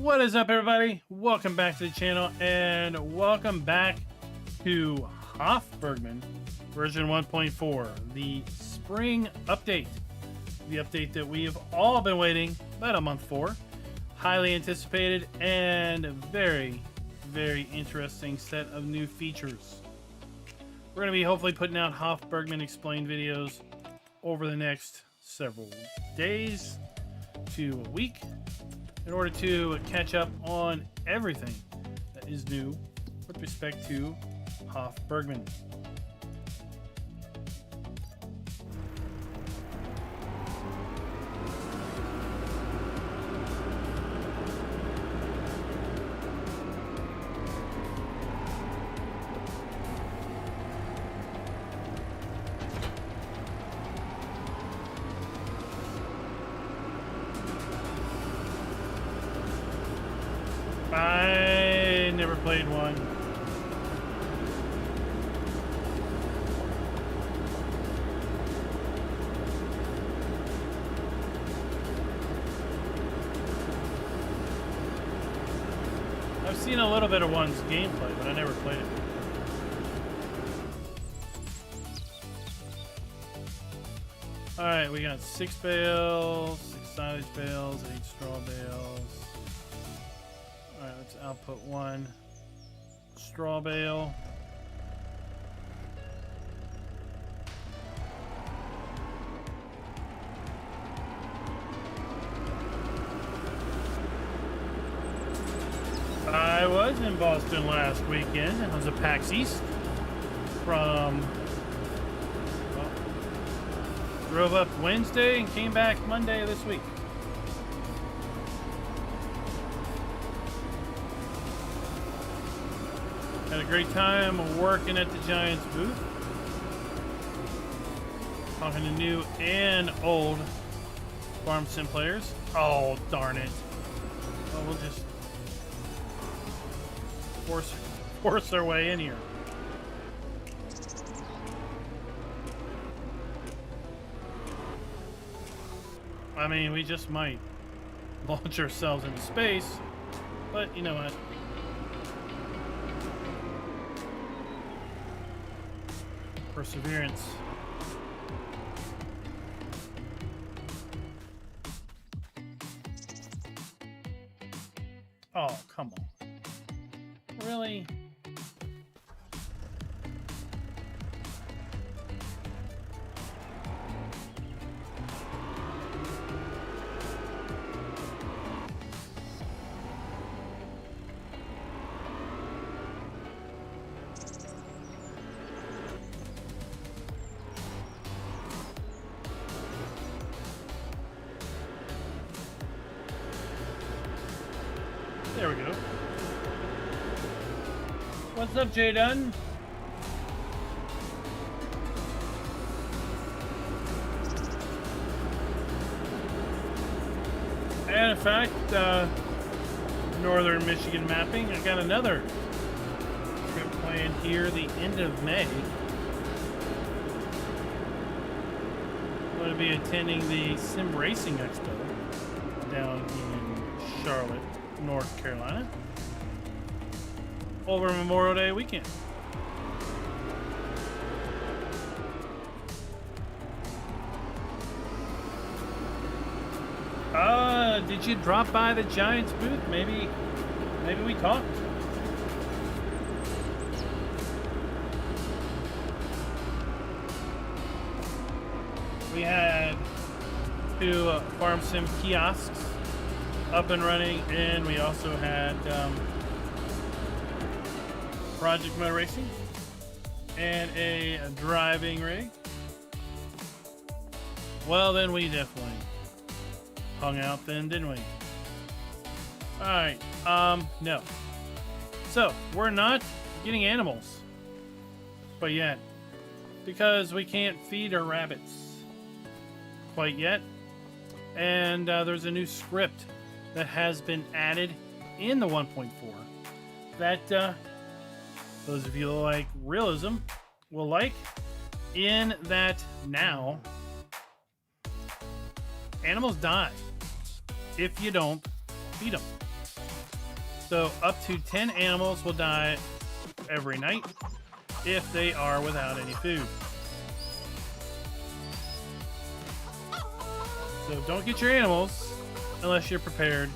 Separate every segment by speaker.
Speaker 1: What is up, everybody? Welcome back to the channel, and welcome back to Hof Bergmann version 1.4, the spring update. The update that we have all been waiting about a month for. Highly anticipated and very, very interesting set of new features. We're going to be hopefully putting out Hof Bergmann explained videos over the next several days to a week, in order to catch up on everything that is new with respect to Hof Bergmann. I never played one. I've seen a little bit of one's gameplay, but I never played it. Alright, we got 6 bales, 6 silage bales, 8 straw bales. Alright, let's output 1 straw bale. I was in Boston last weekend. I was at PAX East from, well, drove up Wednesday and came back Monday of this week. Had a great time working at the Giants booth, talking to new and old Farm Sim players. Oh, darn it. Well, we'll just force our way in here. I mean, we just might launch ourselves into space, but you know what? Perseverance. Oh, come on. Really? There we go. What's up, Jay Dunn? And in fact, Northern Michigan mapping, I got another trip planned here the end of May. I'm going to be attending the Sim Racing Expo down in Charlotte, North Carolina, over Memorial Day weekend. Did you drop by the Giants booth? Maybe we talked. We had 2 Farm Sim kiosks up and running, and we also had Project Motor Racing and a driving rig. Well, then we definitely hung out then, didn't we? Alright, no. So, we're not getting animals quite yet, because we can't feed our rabbits quite yet. And there's a new script that has been added in the 1.4 that those of you who like realism will like, in that now animals die if you don't feed them. So up to 10 animals will die every night if they are without any food. So don't get your animals unless you're prepared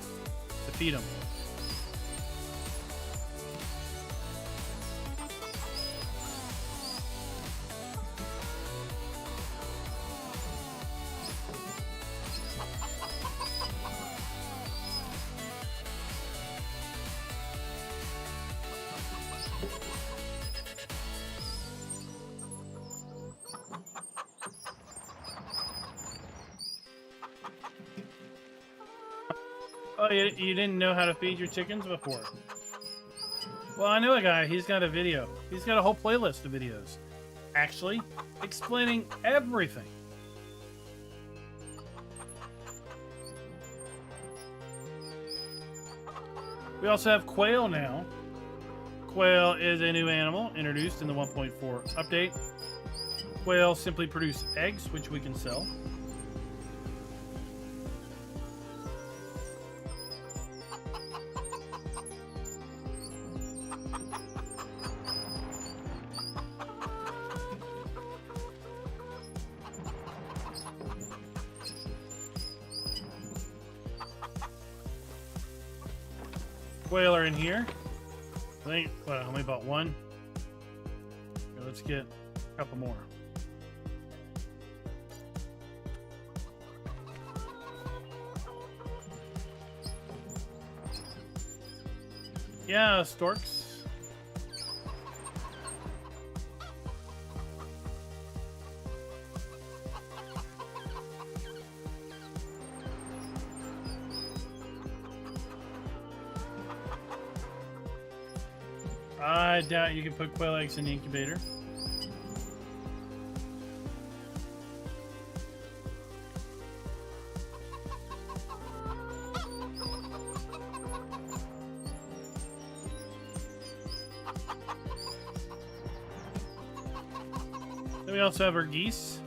Speaker 1: to feed them. Oh, you didn't know how to feed your chickens before? Well, I know a guy. He's got a video. He's got a whole playlist of videos, actually, explaining everything. We also have quail now. Quail is a new animal introduced in the 1.4 update. Quail simply produce eggs, which we can sell. Quail are in here. I think, well, I only bought one. Okay, let's get a couple more. Yeah, storks. I doubt you can put quail eggs in the incubator. Then we also have our geese.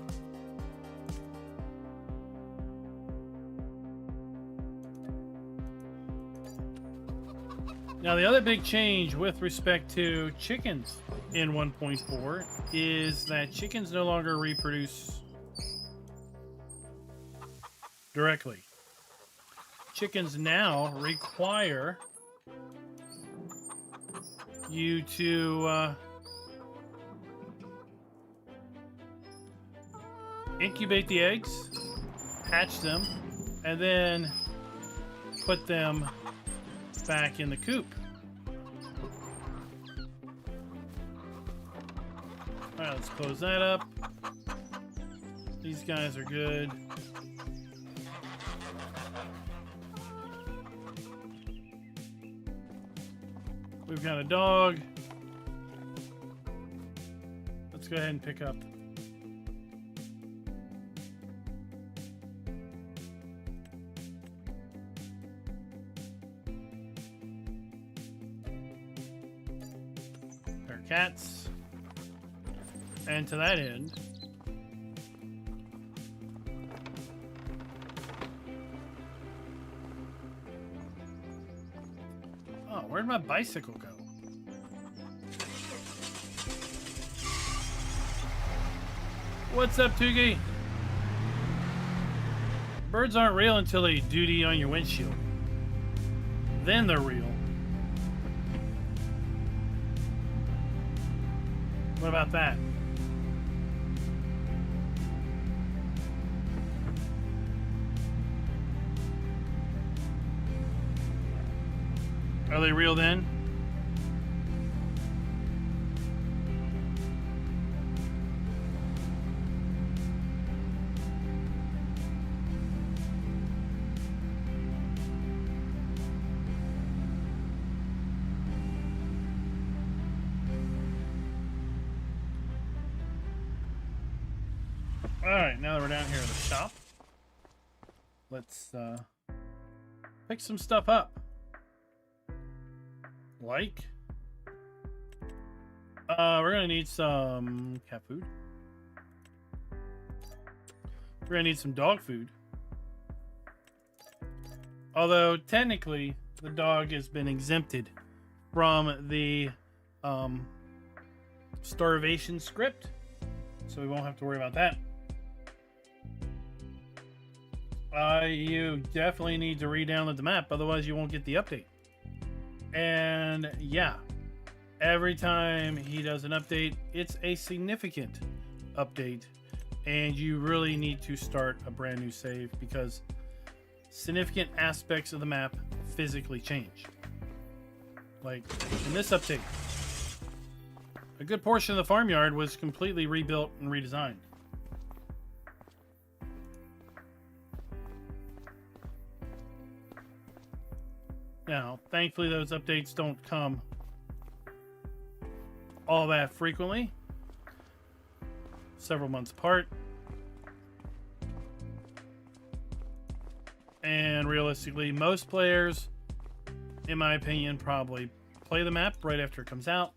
Speaker 1: Now, the other big change with respect to chickens in 1.4 is that chickens no longer reproduce directly. Chickens now require you to incubate the eggs, hatch them, and then put them back in the coop. All right, let's close that up. These guys are good. We've got a dog. Let's go ahead and pick up. Our cats. And to that end, oh, where'd my bicycle go? What's up, Tugi? Birds aren't real until they duty on your windshield. Then they're real. What about that? Are they real then? Alright, now that we're down here at the shop, let's pick some stuff up. Like, we're gonna need some cat food. We're gonna need some dog food. Although technically the dog has been exempted from the starvation script, so we won't have to worry about that. You definitely need to re-download the map, otherwise you won't get the update. And yeah, every time he does an update, it's a significant update, and you really need to start a brand new save because significant aspects of the map physically change. Like in this update, a good portion of the farmyard was completely rebuilt and redesigned. Now, thankfully, those updates don't come all that frequently, several months apart. And realistically, most players, in my opinion, probably play the map right after it comes out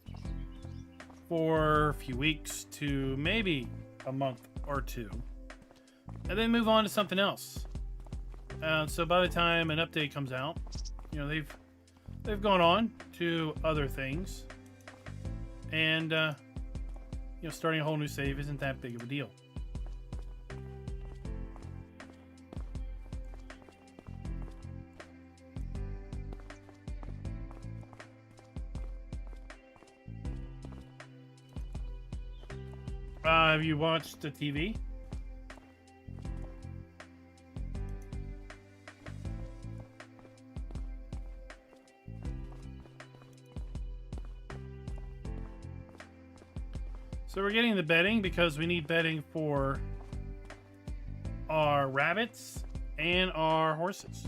Speaker 1: for a few weeks to maybe a month or two, and then move on to something else. So by the time an update comes out, you know, they've gone on to other things, and you know, starting a whole new save isn't that big of a deal. Have you watched the TV? So we're getting the bedding because we need bedding for our rabbits and our horses.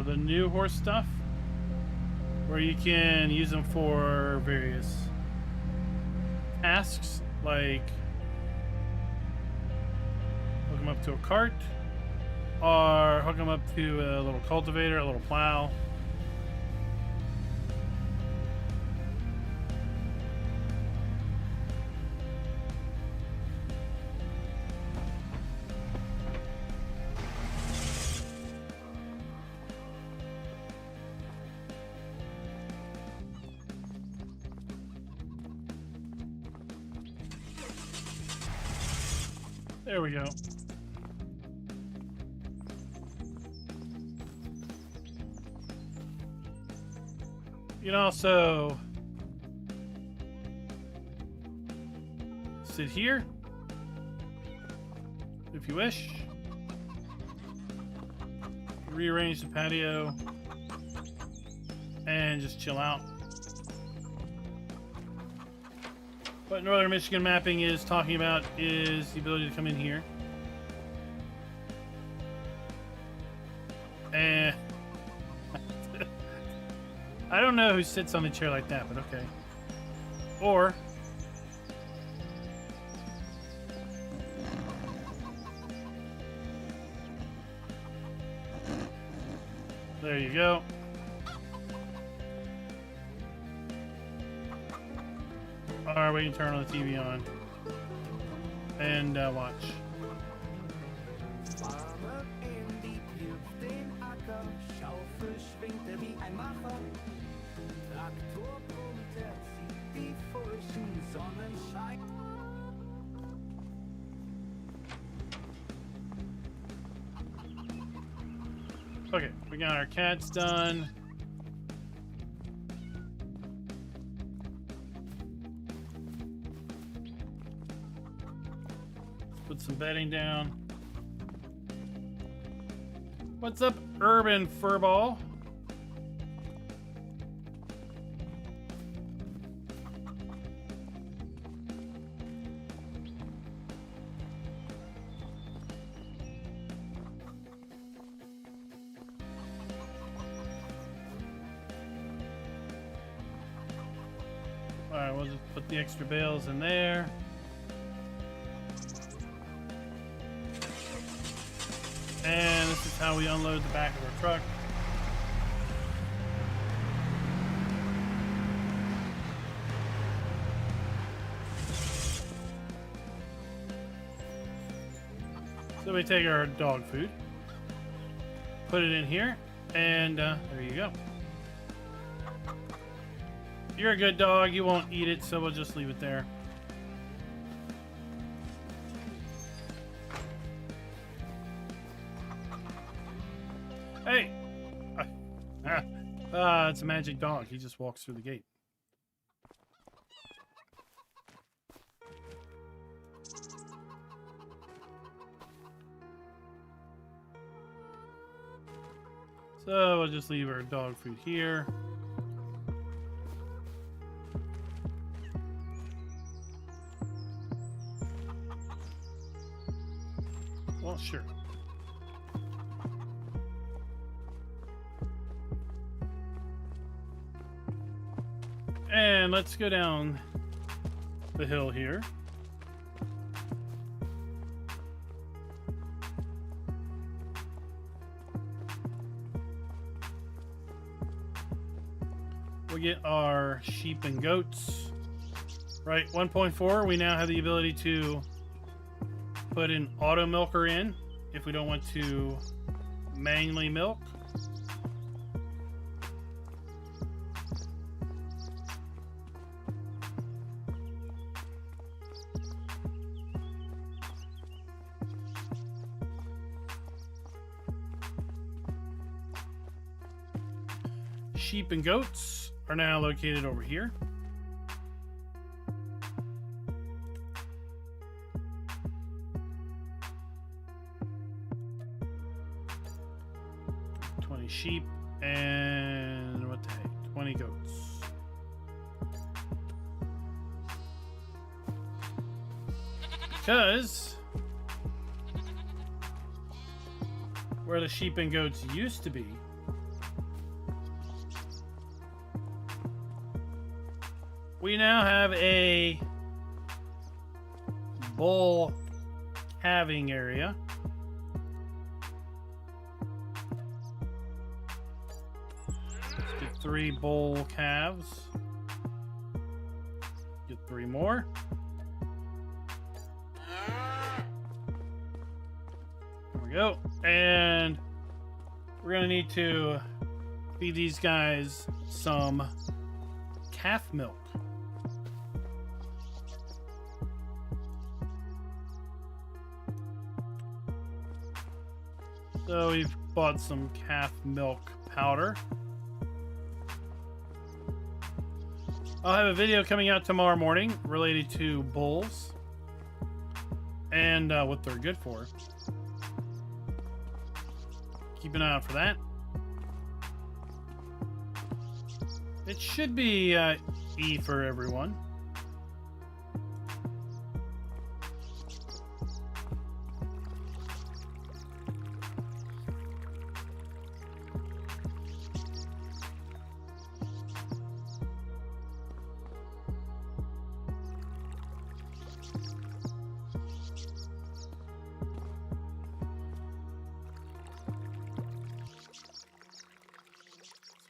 Speaker 1: The new horse stuff, where you can use them for various tasks, like hook them up to a cart, or hook them up to a little cultivator, a little plow. There we go. You can also sit here if you wish. Rearrange the patio and just chill out. What Northern Michigan mapping is talking about is the ability to come in here and I don't know who sits on the chair like that, but okay. Or there you go. Or we can turn on the TV on and watch. Okay, we got our cats done. Put some bedding down. What's up, Urban Furball? we'll just put the extra bales in there. And this is how we unload the back of our truck. So we take our dog food, put it in here, and there you go. You're a good dog, you won't eat it, so we'll just leave it there. Hey! It's a magic dog. He just walks through the gate. So we'll just leave our dog food here. Well, sure. And let's go down the hill here. We get our sheep and goats. Right, 1.4, we now have the ability to put an auto milker in if we don't want to manually milk. Sheep and goats are now located over here. Sheep and what the heck, 20 goats. Because where the sheep and goats used to be, we now have a bull calving area. Get 3 bull calves. Get 3 more. There we go. And we're gonna need to feed these guys some calf milk. So we've bought some calf milk powder. I'll have a video coming out tomorrow morning related to bulls and what they're good for. Keep an eye out for that. It should be E for everyone.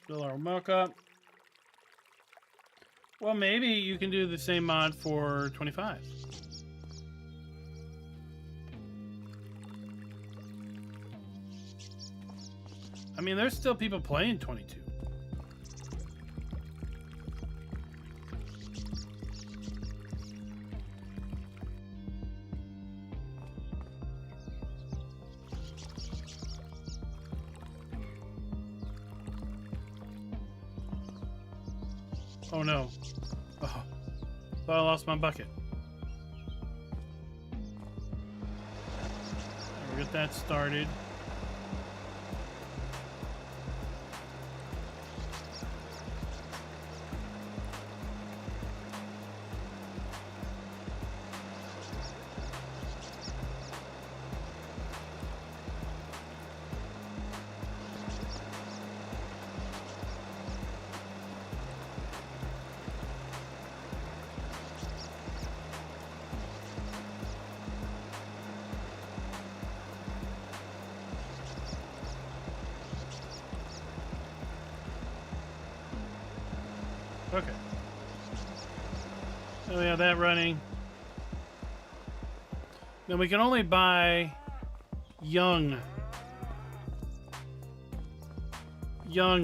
Speaker 1: Fill our milk up. Well, maybe you can do the same mod for 25. I mean, there's still people playing 22. Oh no. Oh, thought I lost my bucket. We'll get that started. Okay. So we have that running. Then we can only buy young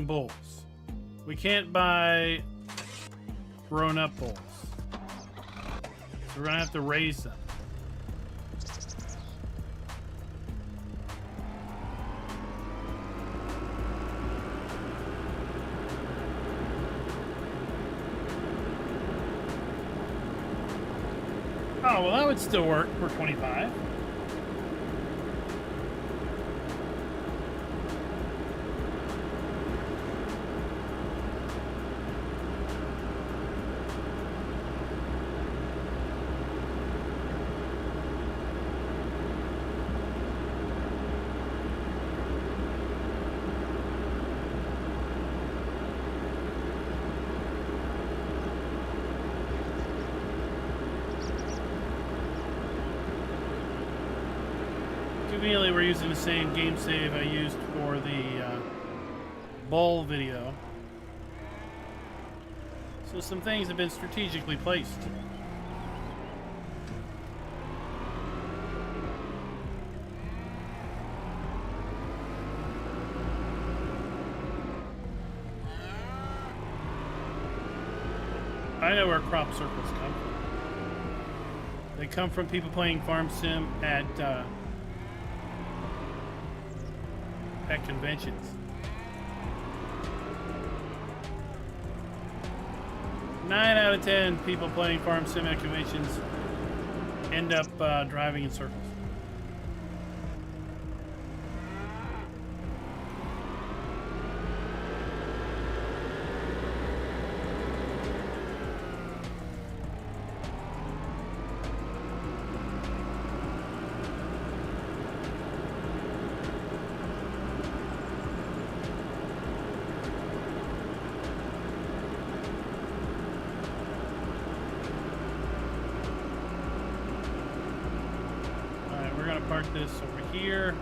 Speaker 1: bulls. We can't buy grown-up bulls. So we're gonna have to raise them. Oh, well, that would still work for 25. Conveniently, we're using the same game save I used for the Bale video. So some things have been strategically placed. I know where crop circles come from. They come from people playing Farm Sim at conventions. 9 out of 10 people playing Farm Sim at conventions end up driving in circles. Park this over here.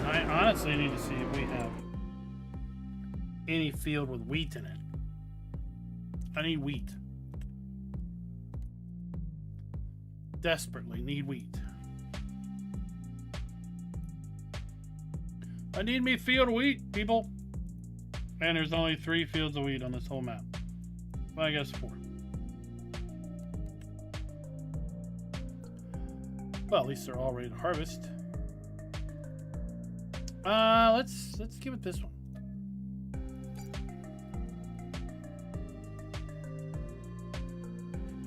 Speaker 1: I honestly need to see if we have any field with wheat in it. I need wheat. Desperately need wheat. I need me a field of wheat, people. And there's only 3 fields of wheat on this whole map. Well, I guess 4. Well, at least they're all ready to harvest. Let's give it this one.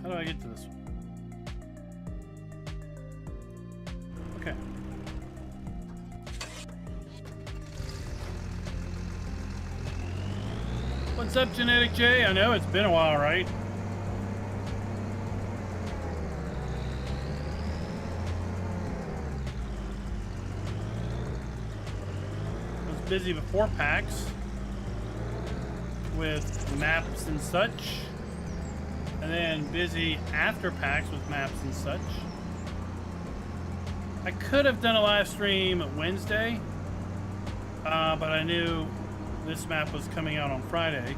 Speaker 1: How do I get to this one? Okay. What's up, Genetic J? I know it's been a while, right? Busy before PAX with maps and such, and then busy after PAX with maps and such. I could have done a live stream Wednesday, but I knew this map was coming out on Friday,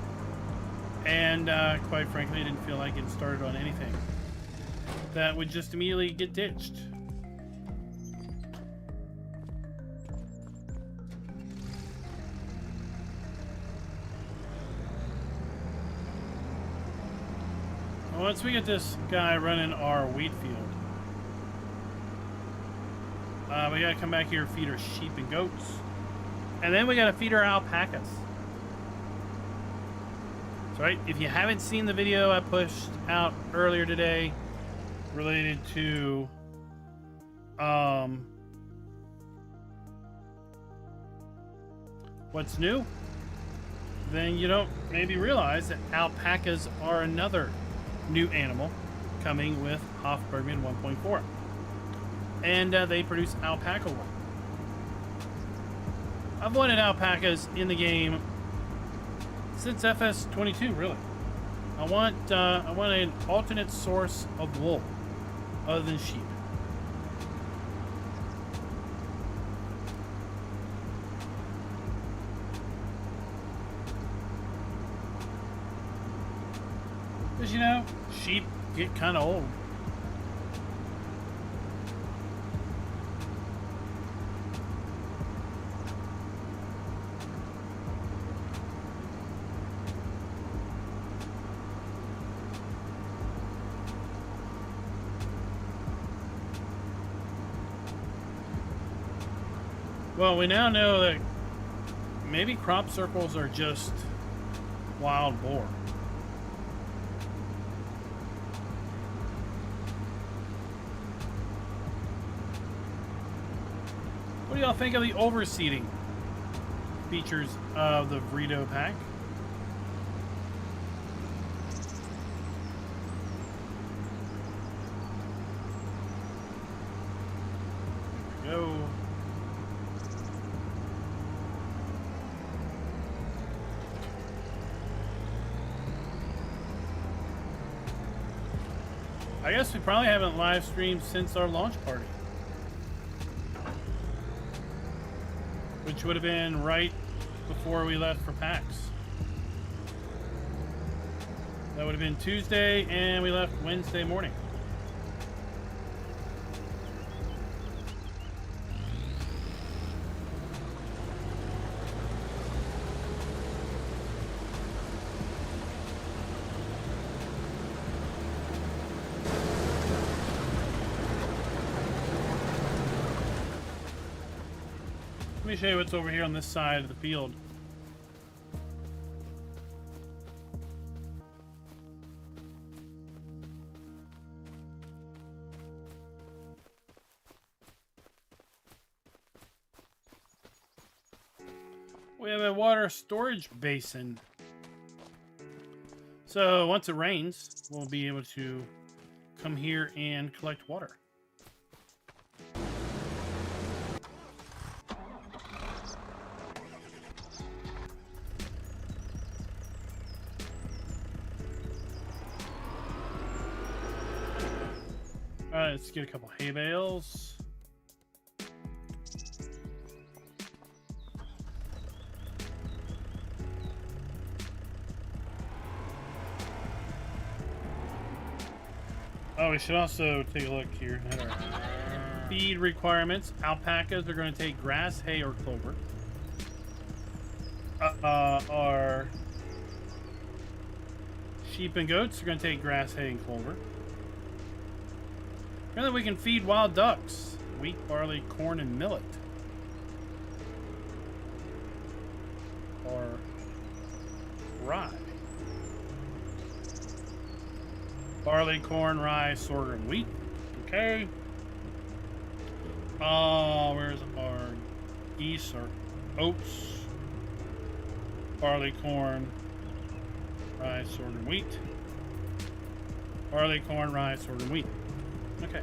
Speaker 1: and quite frankly, I didn't feel like getting started on anything that would just immediately get ditched. Once we get this guy running our wheat field, we gotta come back here and feed our sheep and goats. And then we gotta feed our alpacas. That's right. If you haven't seen the video I pushed out earlier today related to what's new, then you don't maybe realize that alpacas are another new animal coming with Hof Bergmann 1.4, and they produce alpaca wool. I've wanted alpacas in the game since FS22, really. I want an alternate source of wool other than sheep. Because, you know, sheep get kind of old. Well, we now know that maybe crop circles are just wild boar. What do y'all think of the overseeding features of the Vrito pack? There we go. I guess we probably haven't live streamed since our launch party, which would have been right before we left for PAX. That would have been Tuesday, and we left Wednesday morning. Let me show you what's over here on this side of the field. We have a water storage basin. So once it rains, we'll be able to come here and collect water. Alright, let's get a couple hay bales. Oh, we should also take a look here at our feed requirements. Alpacas are going to take grass, hay, or clover. Our sheep and goats are going to take grass, hay, and clover. Apparently we can feed wild ducks. Wheat, barley, corn, and millet. Or rye. Barley, corn, rye, sorghum, wheat. Okay. Where's our geese or oats? Barley, corn, rye, sorghum, wheat. Barley, corn, rye, sorghum, wheat. Okay.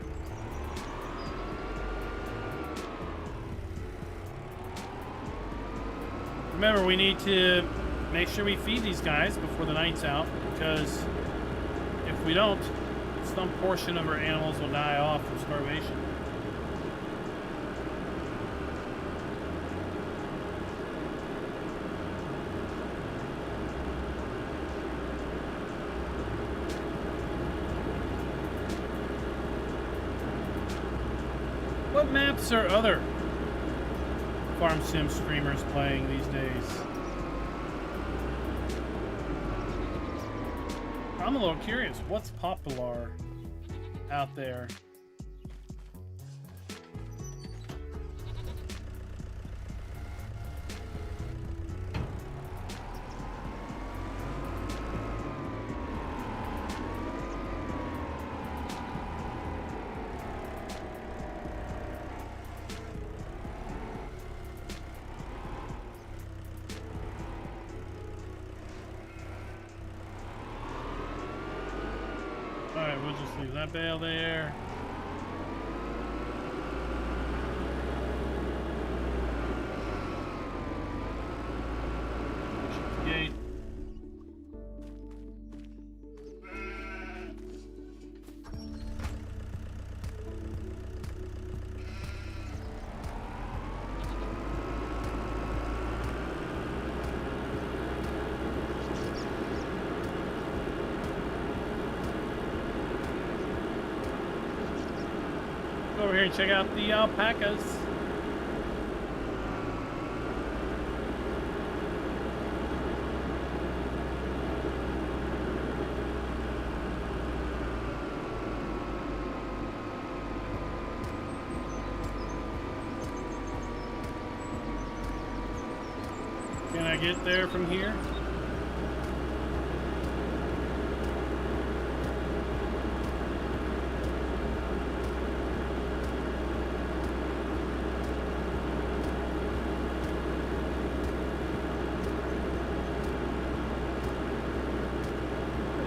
Speaker 1: Remember, we need to make sure we feed these guys before the night's out, because if we don't, some portion of our animals will die off from starvation. What maps are other farm sim streamers playing these days? I'm a little curious. What's popular out there? Alright, we'll just leave that bale there. Shut the gate. Go over here and check out the alpacas. Can I get there from here?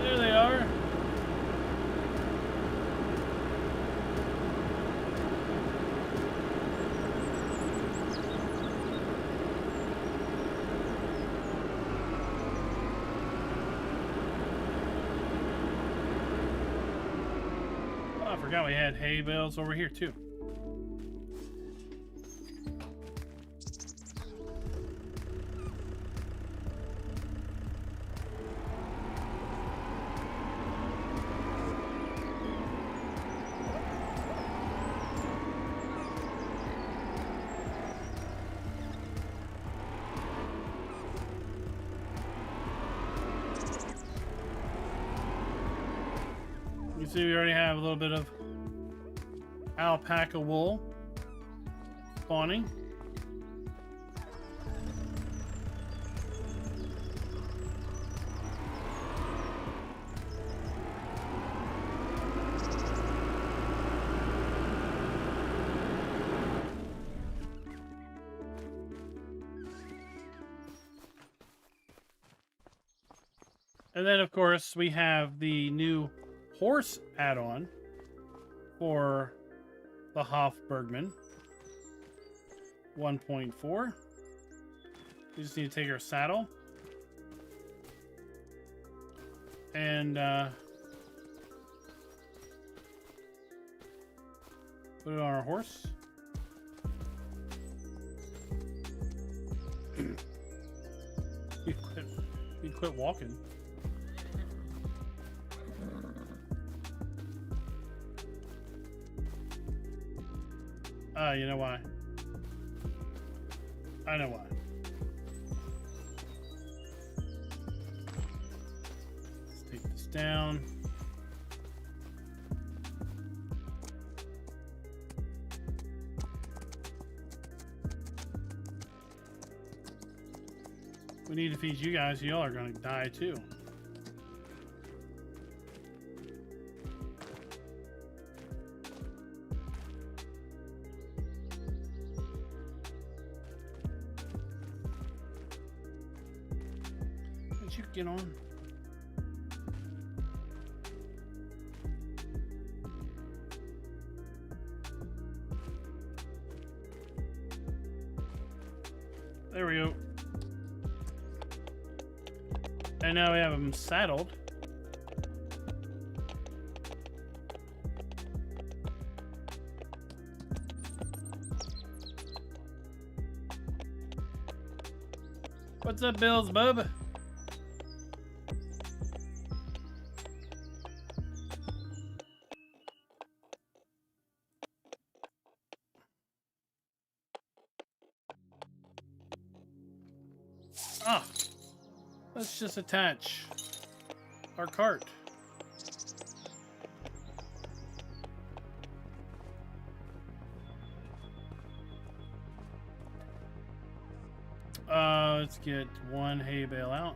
Speaker 1: There they are. I forgot we had hay bales over here too. You see we already have a little bit of alpaca wool spawning. And then of course we have the new horse add-on for the Hof Bergmann 1.4. We just need to take our saddle and put it on our horse. You quit walking. You know why? I know why. Let's take this down. We need to feed you guys. Y'all are going to die too. You get on. There we go. And now we have them saddled. What's up, Bills, bub? Ah, let's just attach our cart. Let's get one hay bale out.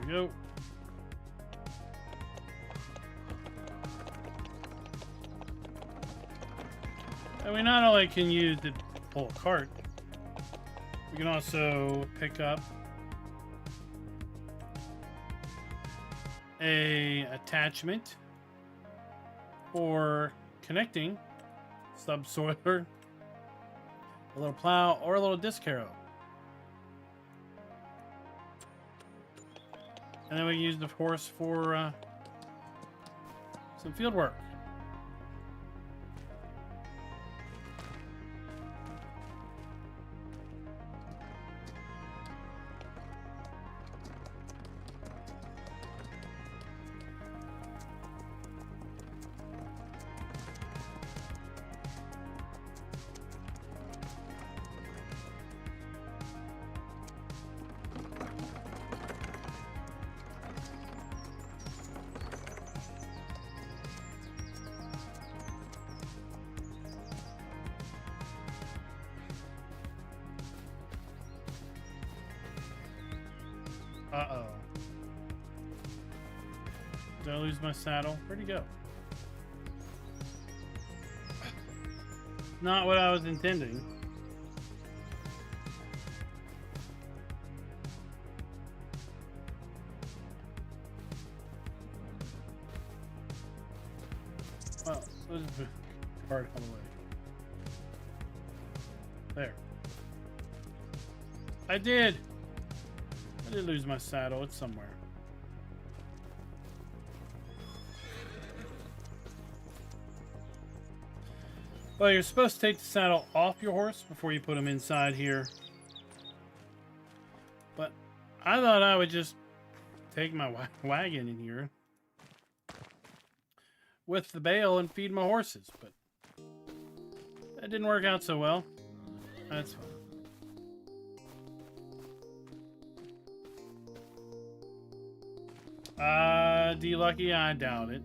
Speaker 1: Go. And we not only can use the pull a cart, we can also pick up a attachment for connecting subsoiler, a little plow, or a little disc harrow. And then we can use the horse for some field work. Uh-oh. Did I lose my saddle? Where'd he go? Not what I was intending. Well, let's just move the card all the way. There. I did lose my saddle. It's somewhere. Well, you're supposed to take the saddle off your horse before you put him inside here. But I thought I would just take my wagon in here with the bale and feed my horses, but that didn't work out so well. That's fine. D-Lucky, I doubt it.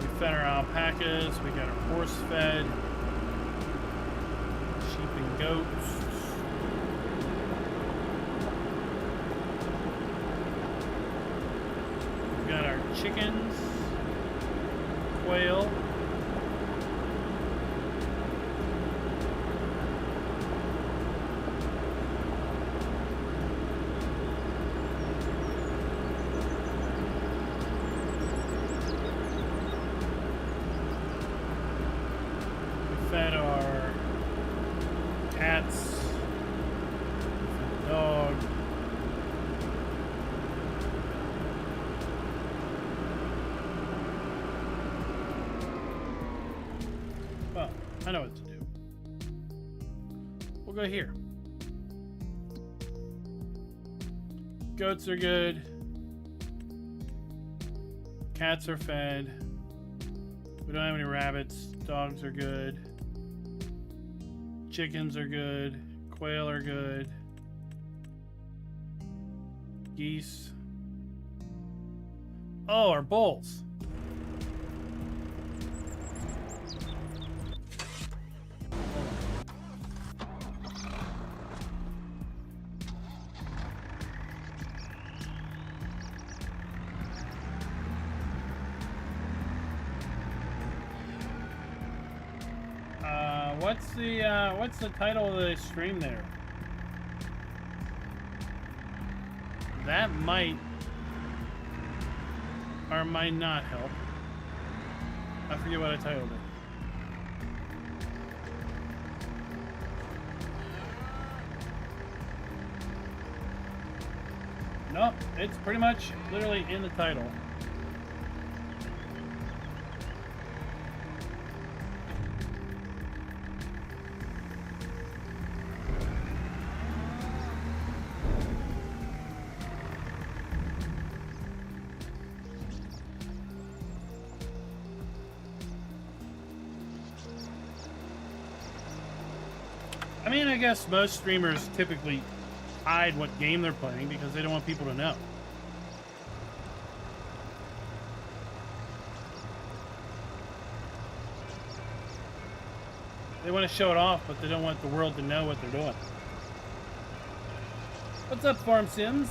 Speaker 1: We fed our alpacas, we got our horse fed, sheep and goats. We got our chickens, quail. Fed our cats, dog. Well, I know what to do. We'll go here. Goats are good. Cats are fed. We don't have any rabbits. Dogs are good. Chickens are good. Quail are good. Geese. Oh, our bulls. What's the title of the stream there? That might or might not help. I forget what I titled it. Nope, it's pretty much literally in the title. I mean, I guess most streamers typically hide what game they're playing because they don't want people to know. They want to show it off, but they don't want the world to know what they're doing. What's up, Farm Sims?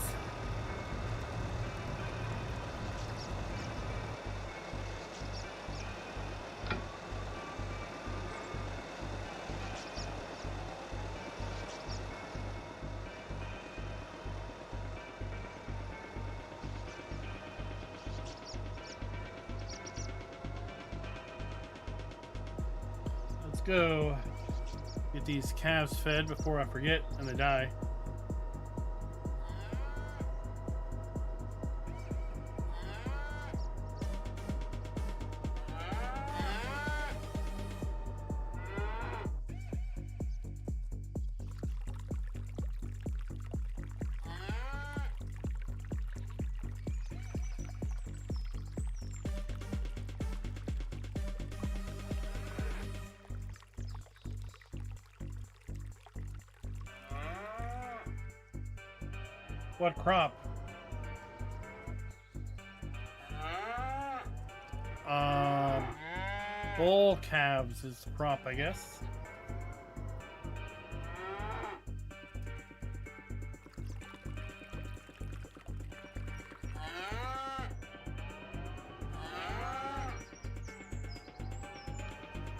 Speaker 1: go get these calves fed before I forget and they die. What crop? Bull calves is the crop, I guess.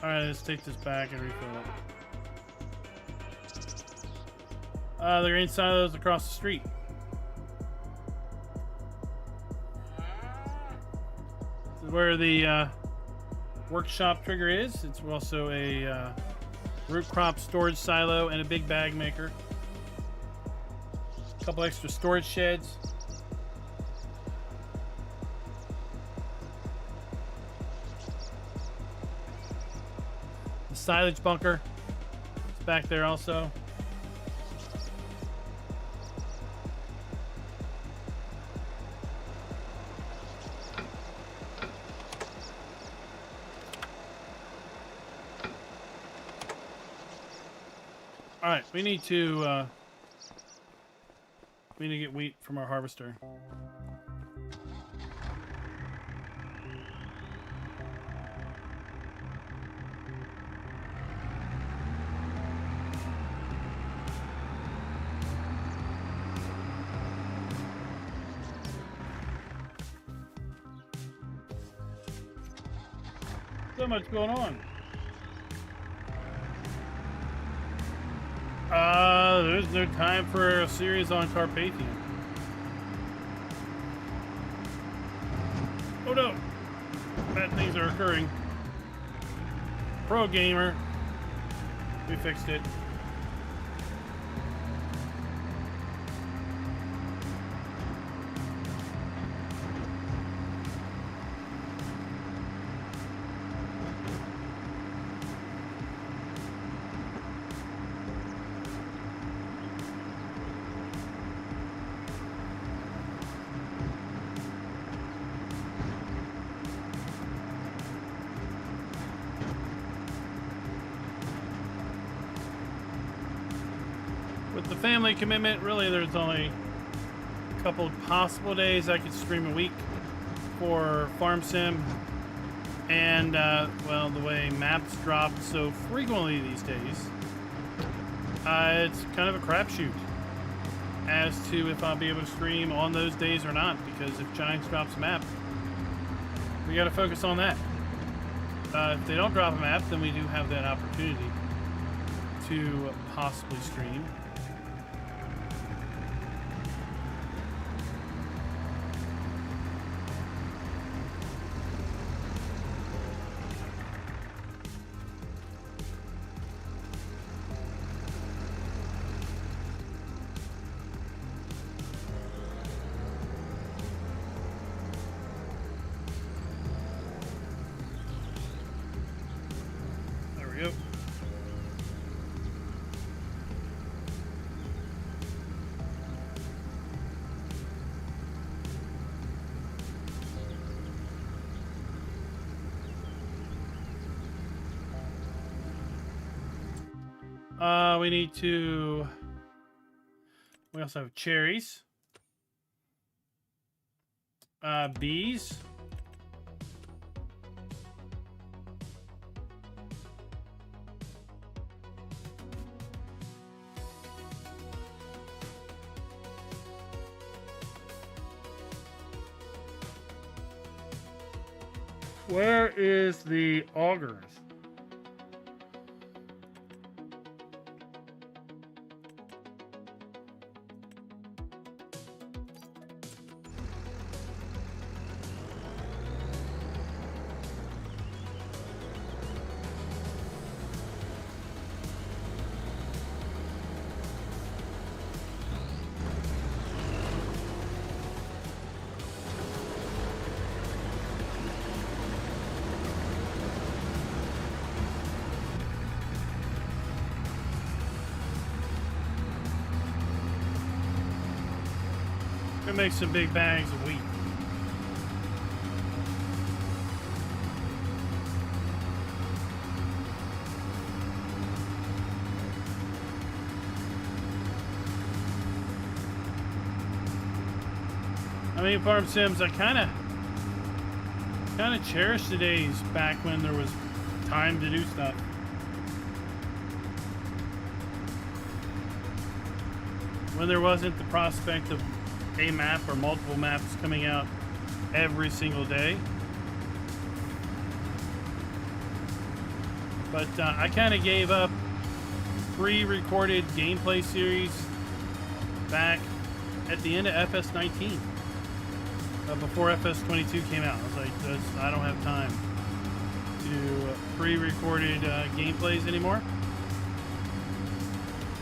Speaker 1: Alright, let's take this back and refill it. The grain silos across the street. This is where the workshop trigger is. It's also a root crop storage silo and a big bag maker. A couple extra storage sheds. The silage bunker is back there also. All right, we need to get wheat from our harvester. So much going on. There's no time for a series on Carpathian. Oh no! Bad things are occurring. Pro gamer. We fixed it. With the family commitment, really there's only a couple possible days I could stream a week for Farm Sim. And, well, the way maps drop so frequently these days, it's kind of a crapshoot as to if I'll be able to stream on those days or not, because if Giants drops a map, we got to focus on that. If they don't drop a map, then we do have that opportunity to possibly stream. Yep. We need to. We also have cherries, bees. Where is the augers? make some big bags of wheat. I mean, Farm Sims, I kind of cherish the days back when there was time to do stuff. When there wasn't the prospect of a map or multiple maps coming out every single day. But I kind of gave up pre-recorded gameplay series back at the end of FS19. Before FS22 came out. I was like, I don't have time to do pre-recorded gameplays anymore.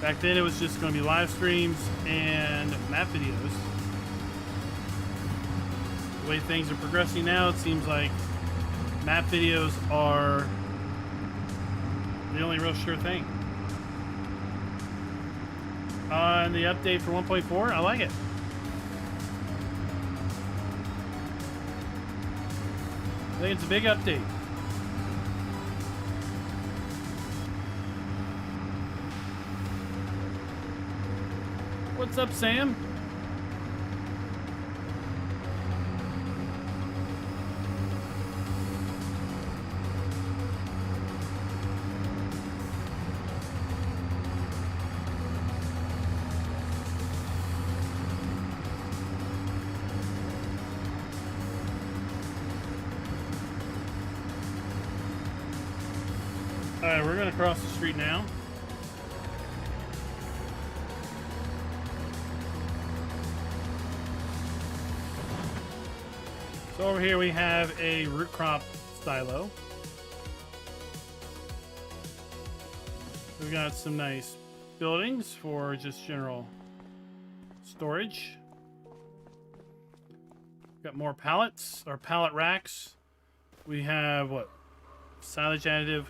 Speaker 1: Back then it was just going to be live streams and map videos. The way things are progressing now, it seems like map videos are the only real sure thing. On the update for 1.4, I like it. I think it's a big update. What's up, Sam? Alright, we're going to cross the street now. So over here we have a root crop silo. We've got some nice buildings for just general storage. Got more pallets, or pallet racks. We have what? Silage additive,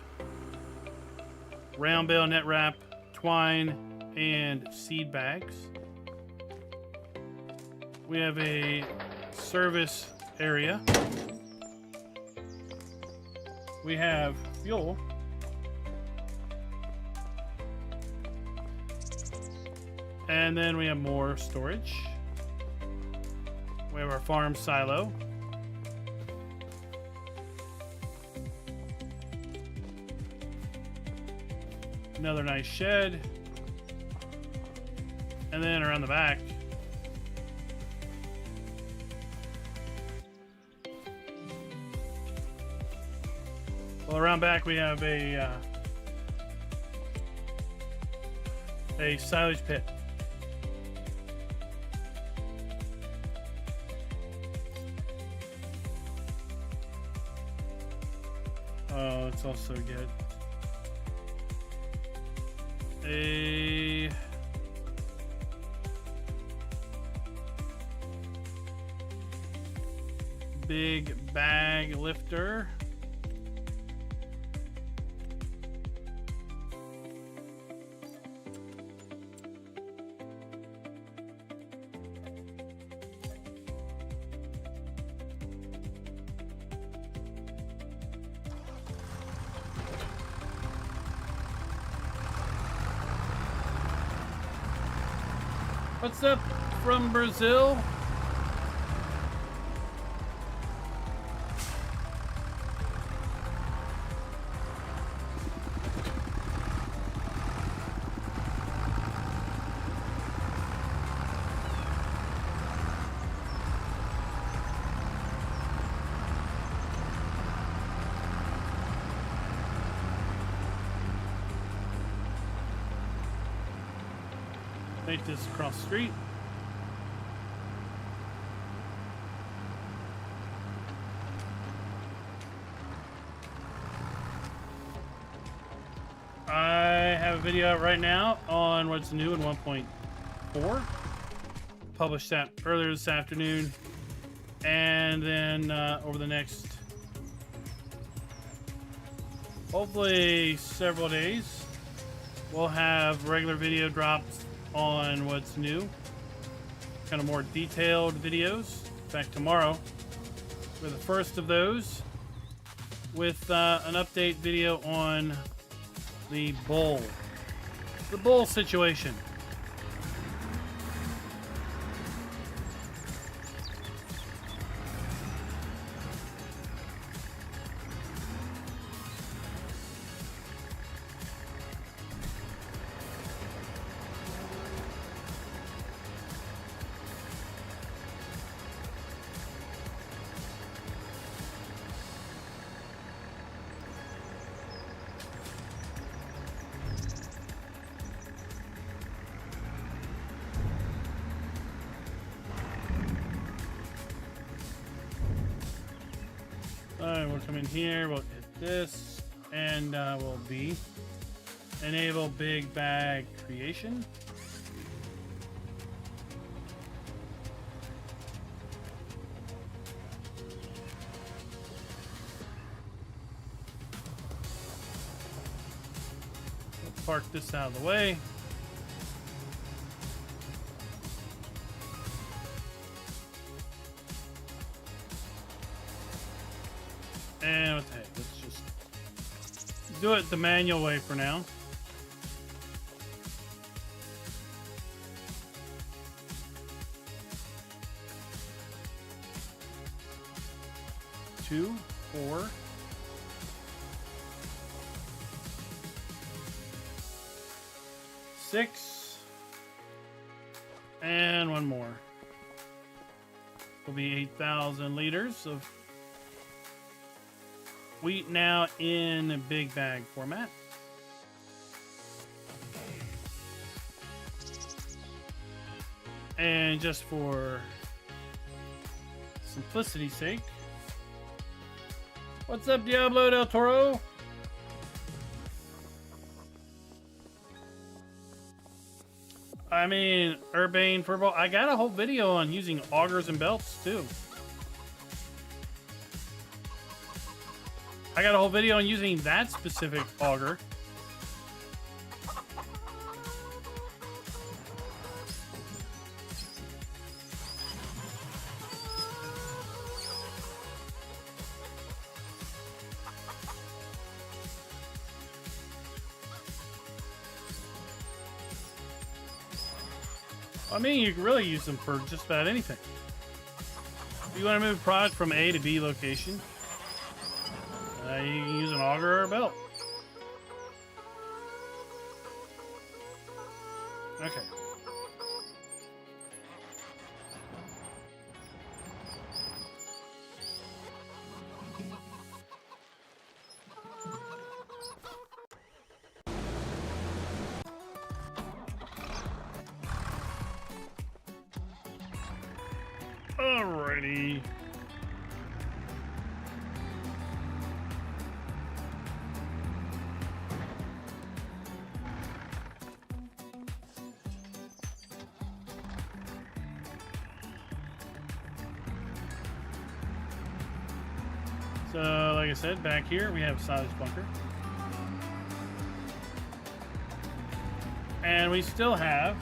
Speaker 1: round bale net wrap, twine, and seed bags. We have a service area. We have fuel. And then we have more storage. We have our farm silo. Another nice shed. And then around the back, well, around back we have a silage pit. Oh, let's also get a big bag lifter. What's up from Brazil? Take this across the street. I have a video out right now on what's new in 1.4. Published that earlier this afternoon. And then over the next, hopefully several days, we'll have regular video drops on what's new. kind of more detailed videos. In fact, tomorrow, for the first of those, with an update video on the bull situation. Alright, we'll come in here, we'll hit this, and we'll enable big bag creation. We'll park this out of the way. And what the heck, let's just do it the manual way for now. Two, 4. Six. And one more. Will be 8,000 liters of wheat now in big bag format. And just for simplicity's sake, what's up, Diablo del Toro? I mean, Urbane Furball. I got a whole video on using augers and belts too. I got a whole video on using that specific auger. I mean, you can really use them for just about anything. If you want to move product from A to B location, you can use an auger or a belt. Okay. Alrighty. So, like I said, back here we have a silage bunker. And we still have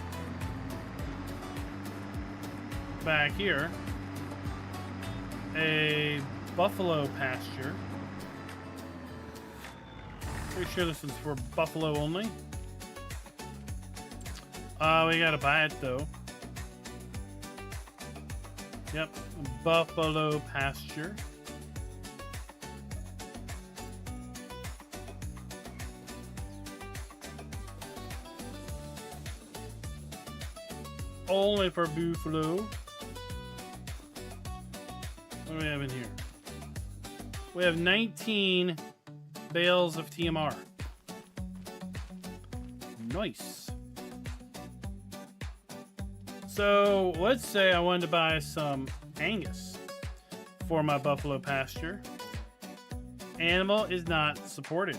Speaker 1: back here a buffalo pasture. Pretty sure this is for buffalo only. We gotta buy it though. Yep, buffalo pasture. Only for buffalo. What do we have in here? We have 19 bales of TMR. Nice. So let's say I wanted to buy some Angus for my buffalo pasture. Animal is not supported.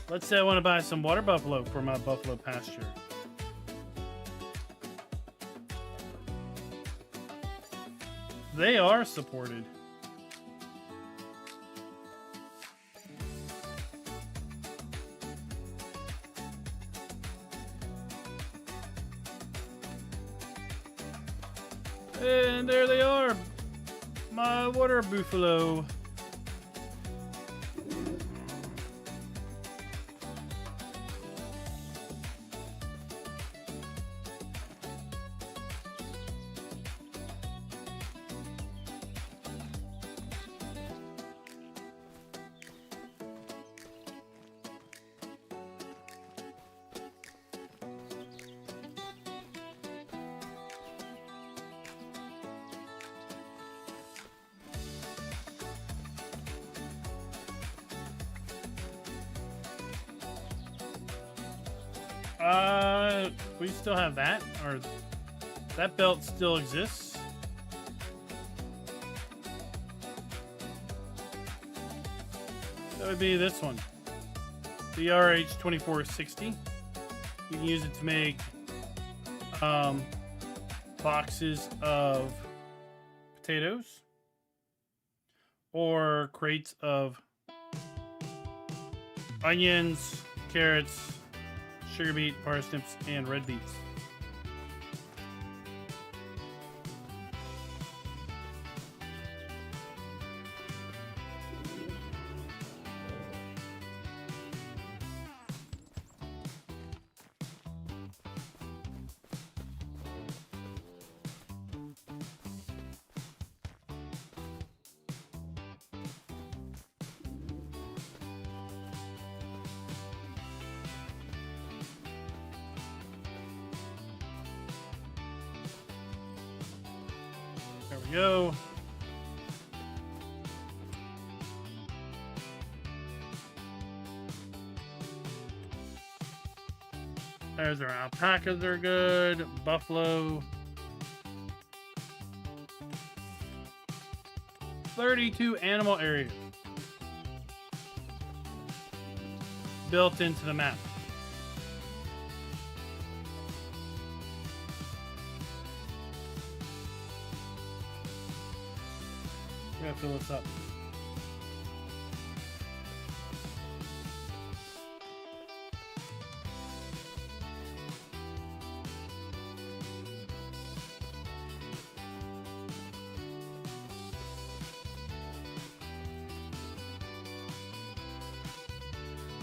Speaker 1: Let's say I want to buy some water buffalo for my buffalo pasture. They are supported. And there they are. My water buffalo. We still have that, or that belt still exists. That would be this one, the RH2460. You can use it to make boxes of potatoes or crates of onions, carrots, sugar beet, parsnips, and red beets. There we go. There's our alpacas, they're good. Buffalo. 32 animal areas built into the map. We gotta fill this up.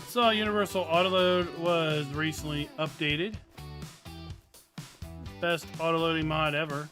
Speaker 1: So Universal Autoload was recently updated. Best autoloading mod ever.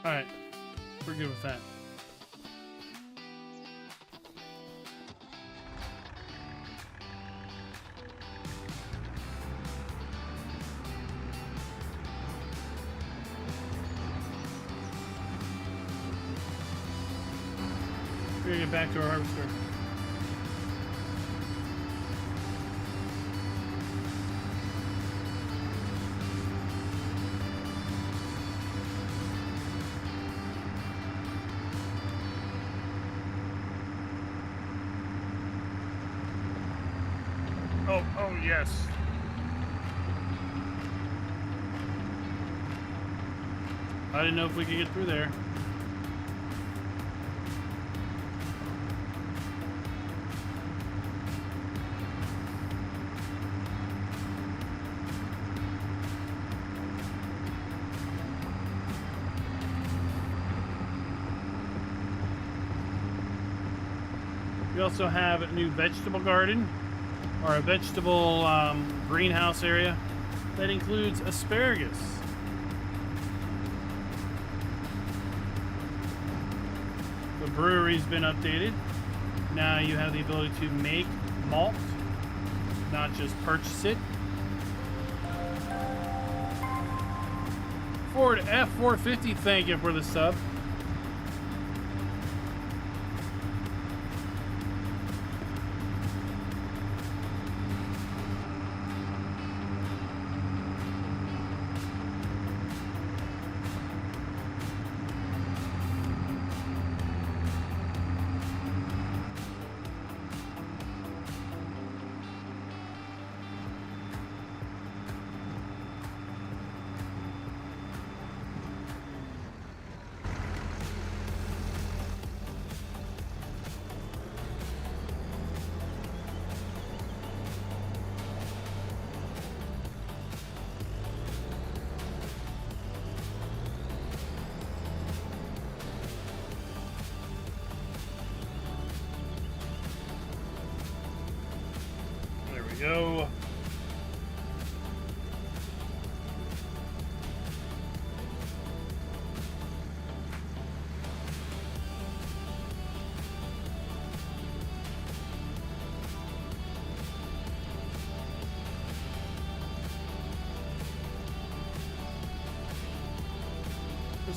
Speaker 1: Alright, we're good with that. We're gonna get back to our harvester. Oh yes. I didn't know if we could get through there. We also have a new vegetable garden, or a vegetable greenhouse area that includes asparagus. The brewery's been updated. Now you have the ability to make malt, not just purchase it. Ford F450, thank you for the sub.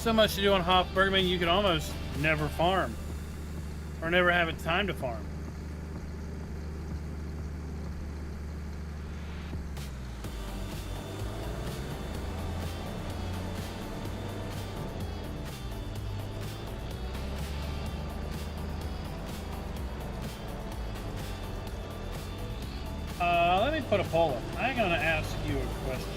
Speaker 1: so much to do on Hof Bergmann, you can almost never farm. Or never have a time to farm. Let me put a poll up. I'm going to ask you a question.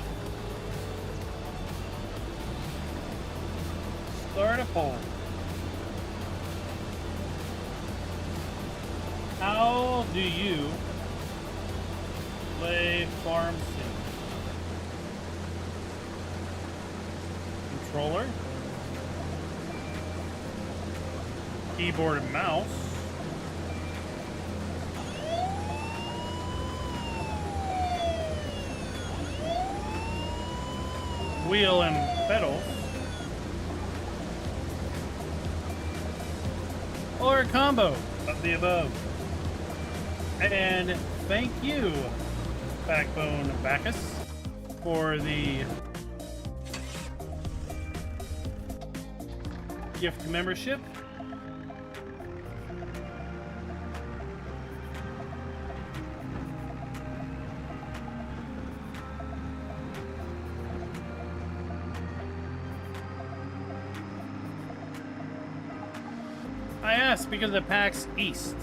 Speaker 1: Start a poll. How do you play Farm Sim? Controller? Keyboard and mouse? Wheel and pedals? Or a combo of the above? And thank you, Backbone Bacchus, for the gift membership. I asked because the PAX East,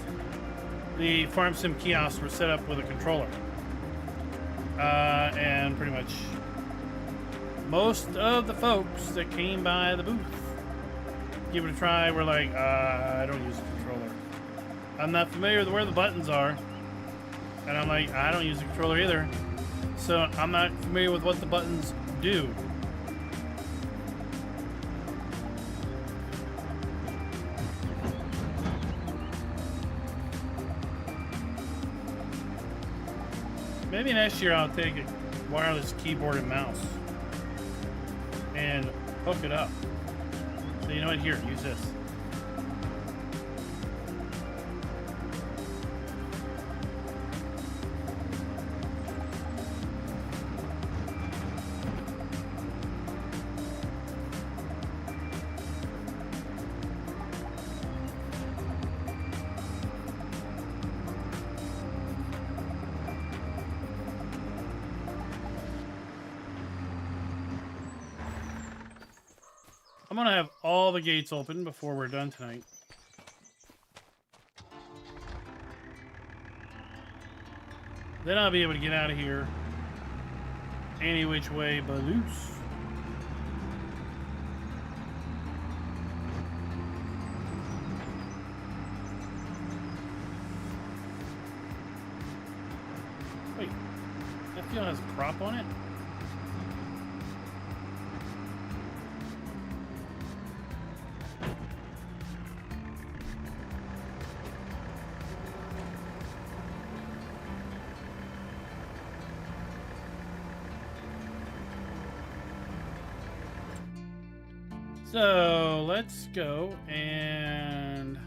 Speaker 1: the Farm Sim kiosks were set up with a controller. And pretty much most of the folks that came by the booth, give it a try, were like, I don't use a controller. I'm not familiar with where the buttons are. And I'm like, I don't use a controller either. So I'm not familiar with what the buttons do. Maybe next year I'll take a wireless keyboard and mouse and hook it up. So you know what? Here, use this. I'm gonna have all the gates open before we're done tonight. Then I'll be able to get out of here any which way but loose. Wait, that field has a prop on it? So let's go and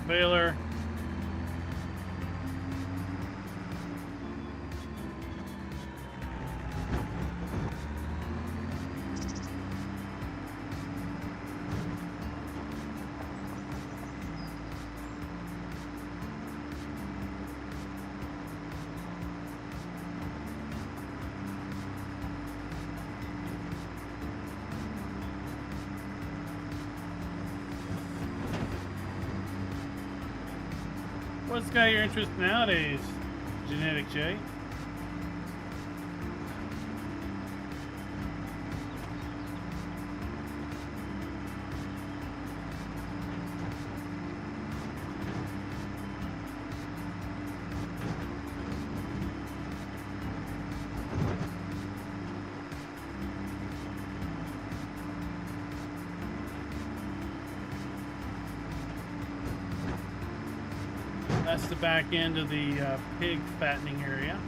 Speaker 1: baler. What's got your interest nowadays, Genetic J? That's the back end of the pig fattening area.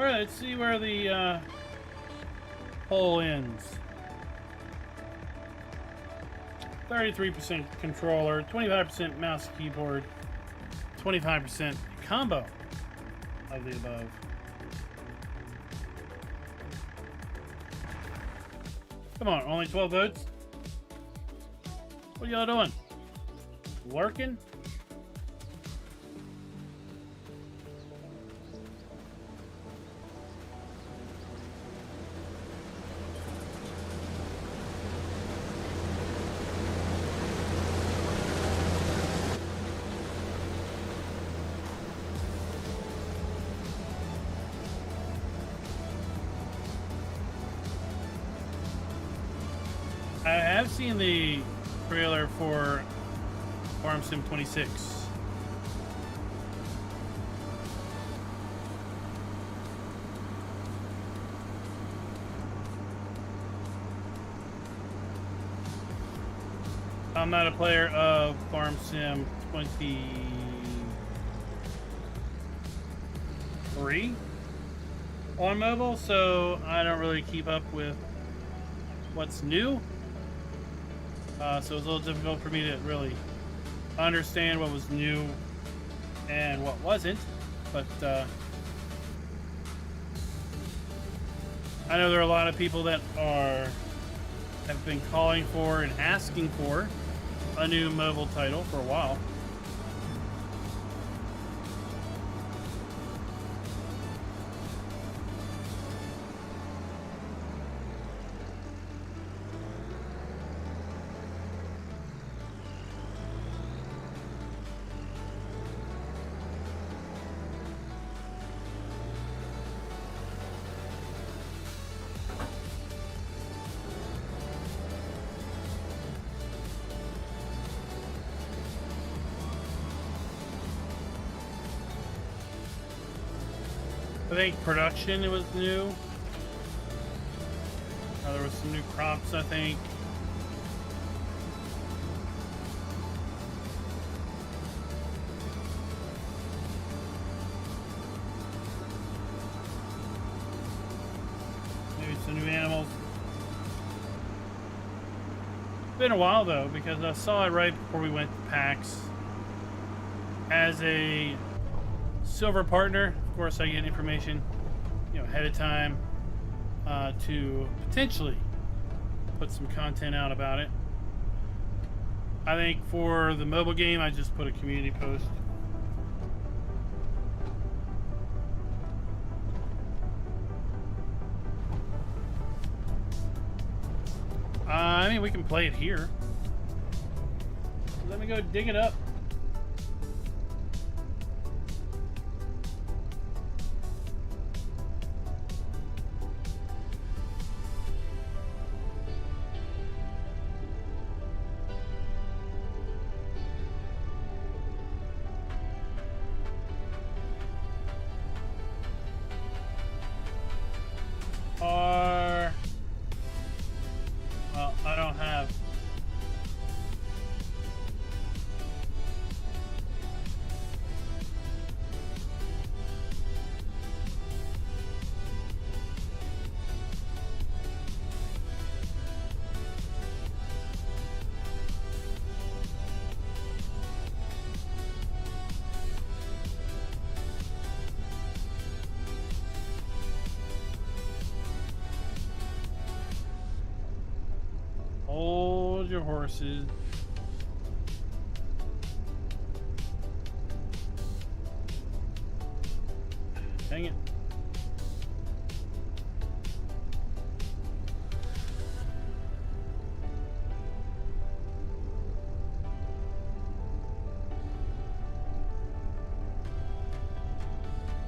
Speaker 1: All right, let's see where the poll ends. 33% controller, 25% mouse keyboard, 25% combo of the above. Come on, only 12 votes? What y'all doing? Lurking? I have seen the trailer for Farm Sim 26. I'm not a player of Farm Sim 23 on mobile, so I don't really keep up with what's new. So it's a little difficult for me to really understand what was new and what wasn't. But I know there are a lot of people that have been calling for and asking for a new mobile title for a while. I think production was new. There was some new crops, I think. Maybe some new animals. It's been a while though, because I saw it right before we went to PAX. As a silver partner, of course, I get information, ahead of time to potentially put some content out about it. I think for the mobile game, I just put a community post. I mean, we can play it here. Let me go dig it up. Well, I don't have. Hold your horses. Dang it.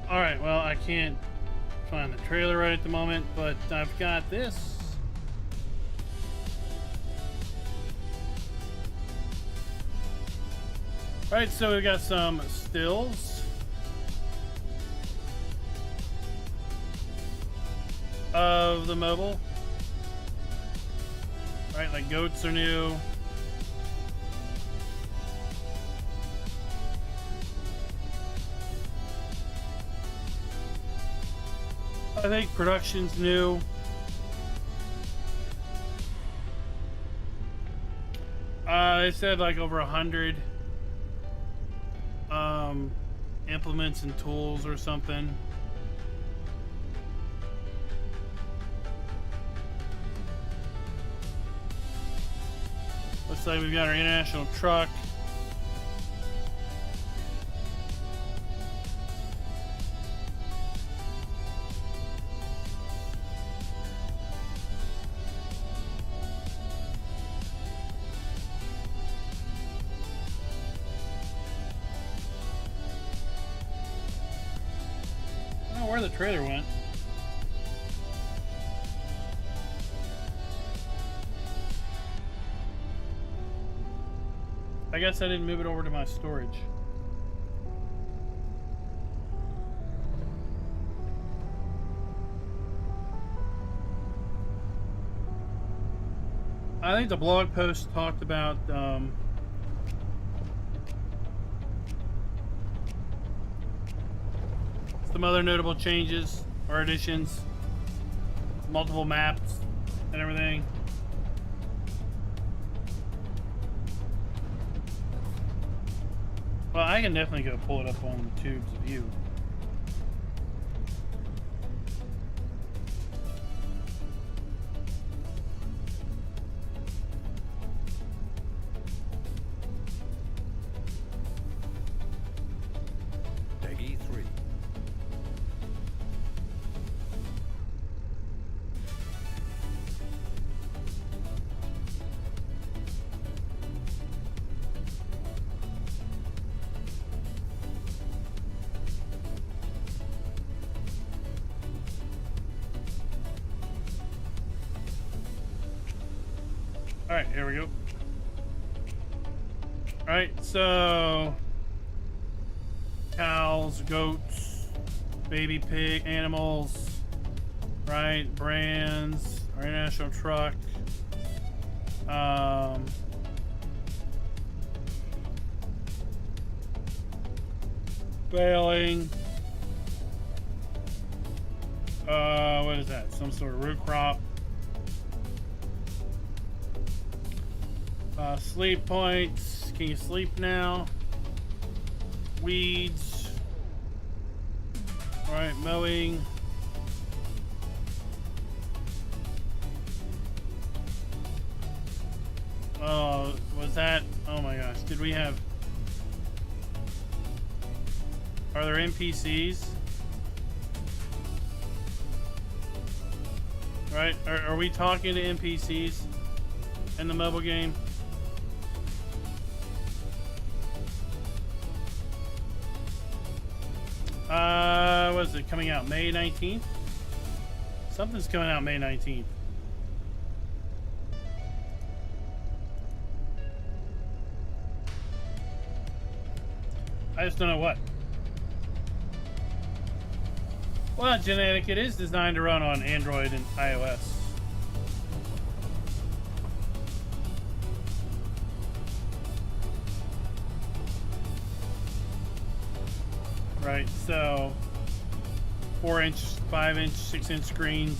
Speaker 1: Alright, well, I can't find the trailer right at the moment, but I've got this. Alright, so we've got some stills of the mobile. Right, like goats are new. I think production's new. They said like over 100 implements and tools or something. Looks like we've got our international truck. I don't know where the trailer went. I guess I didn't move it over to my storage. I think the blog post talked about some other notable changes or additions, multiple maps and everything. Well, I can definitely go pull it up on the tubes of view.
Speaker 2: Peggy 3.
Speaker 1: Alright, here we go. Alright, so cows, goats, baby pig, animals, right? Brands, our international truck. Baling. What is that? Some sort of root crop. Sleep points. Can you sleep now? Weeds. Alright, mowing. Oh, was that? Oh my gosh. Did we have... Are there NPCs? Right? Are we talking to NPCs in the mobile game? What is it coming out May 19th? Something's coming out May 19th. I just don't know what. Well, Genetic, it is designed to run on Android and iOS. Right, so 4-inch, 5-inch, 6-inch screens.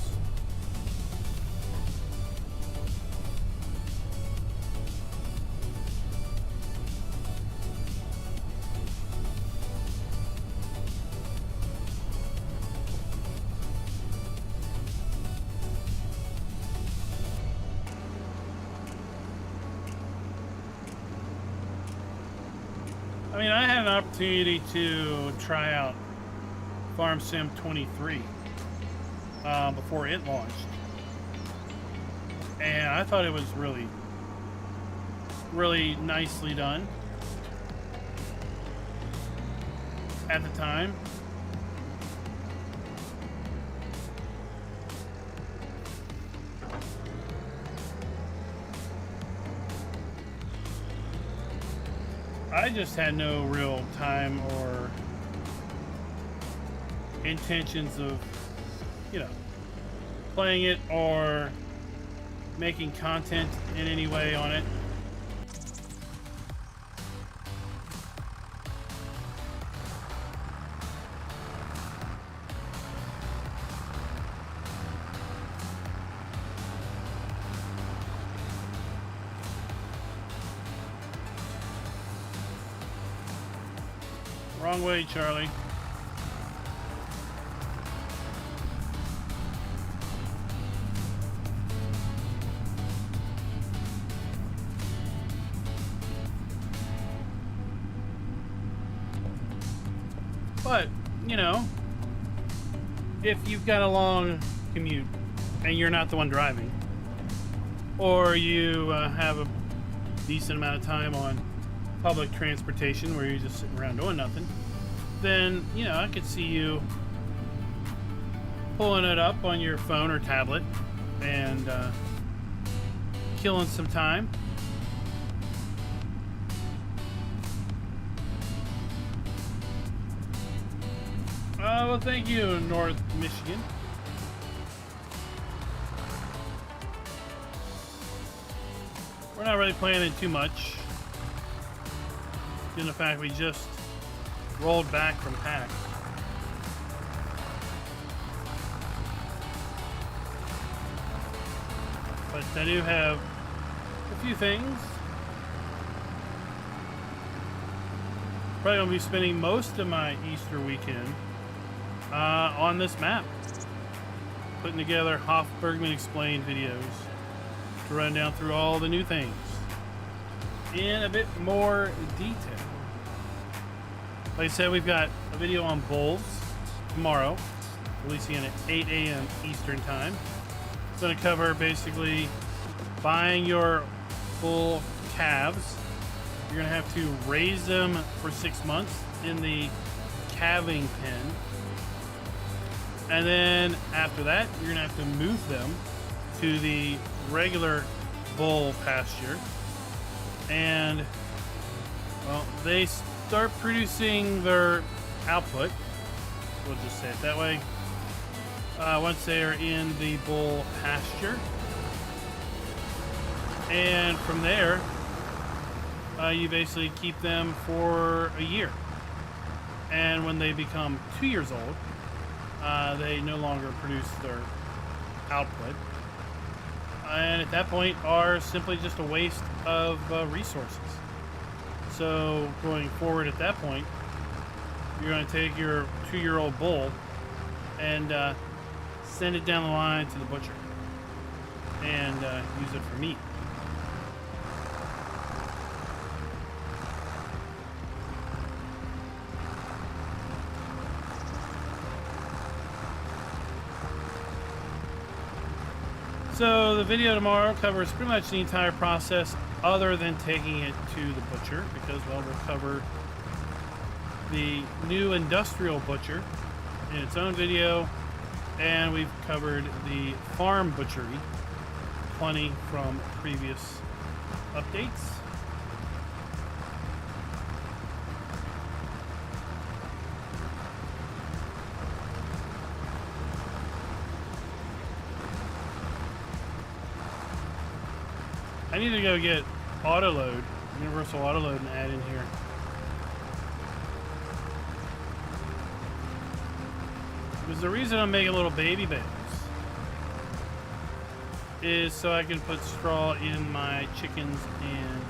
Speaker 1: I mean, I had an opportunity to try out Farm Sim 23 before it launched, and I thought it was really, really nicely done at the time. I just had no real time or intentions of, you know, playing it or making content in any way on it. Wrong way, Charlie. But, you know, if you've got a long commute and you're not the one driving, or you have a decent amount of time on public transportation where you're just sitting around doing nothing, then, you know, I could see you pulling it up on your phone or tablet and killing some time. Well, thank you, North Michigan. We're not really planning too much, given the fact we just rolled back from PAX. But I do have a few things. Probably going to be spending most of my Easter weekend on this map, putting together Hof Bergmann explained videos to run down through all the new things in a bit more detail. Like I said, we've got a video on bulls tomorrow, releasing at 8 a.m. Eastern time. It's going to cover basically buying your bull calves. You're going to have to raise them for 6 months in the calving pen. And then after that, you're going to have to move them to the regular bull pasture. And, well, they start producing their output. We'll just say it that way. Once they are in the bull pasture. And from there, you basically keep them for a year. And when they become 2 years old, they no longer produce their output. And at that point are simply just a waste of resources. So going forward at that point, you're going to take your 2-year-old bull and send it down the line to the butcher and use it for meat. So the video tomorrow covers pretty much the entire process other than taking it to the butcher, because, well, we'll cover the new industrial butcher in its own video, and we've covered the farm butchery plenty from previous updates. I need to go get autoload, universal autoload, and add in here. Because the reason I'm making little baby bales is so I can put straw in my chickens and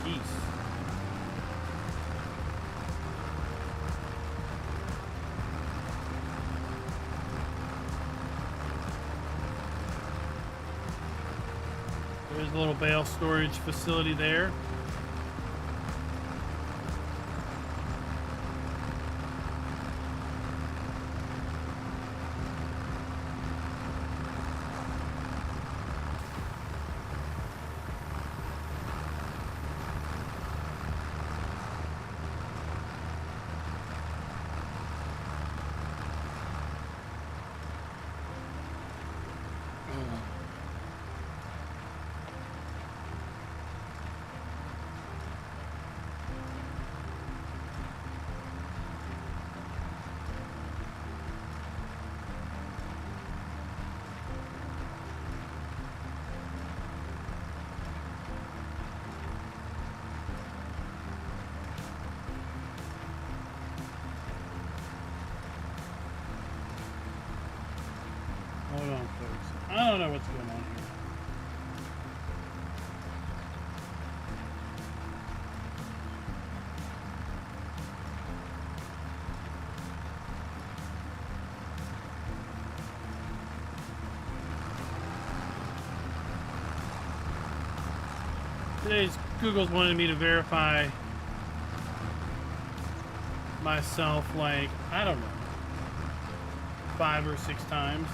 Speaker 1: geese. There's a little bale storage facility there. Hold on, folks. I don't know what's going on here. Today's Google's wanted me to verify myself, like, I don't know, 5 or 6 times.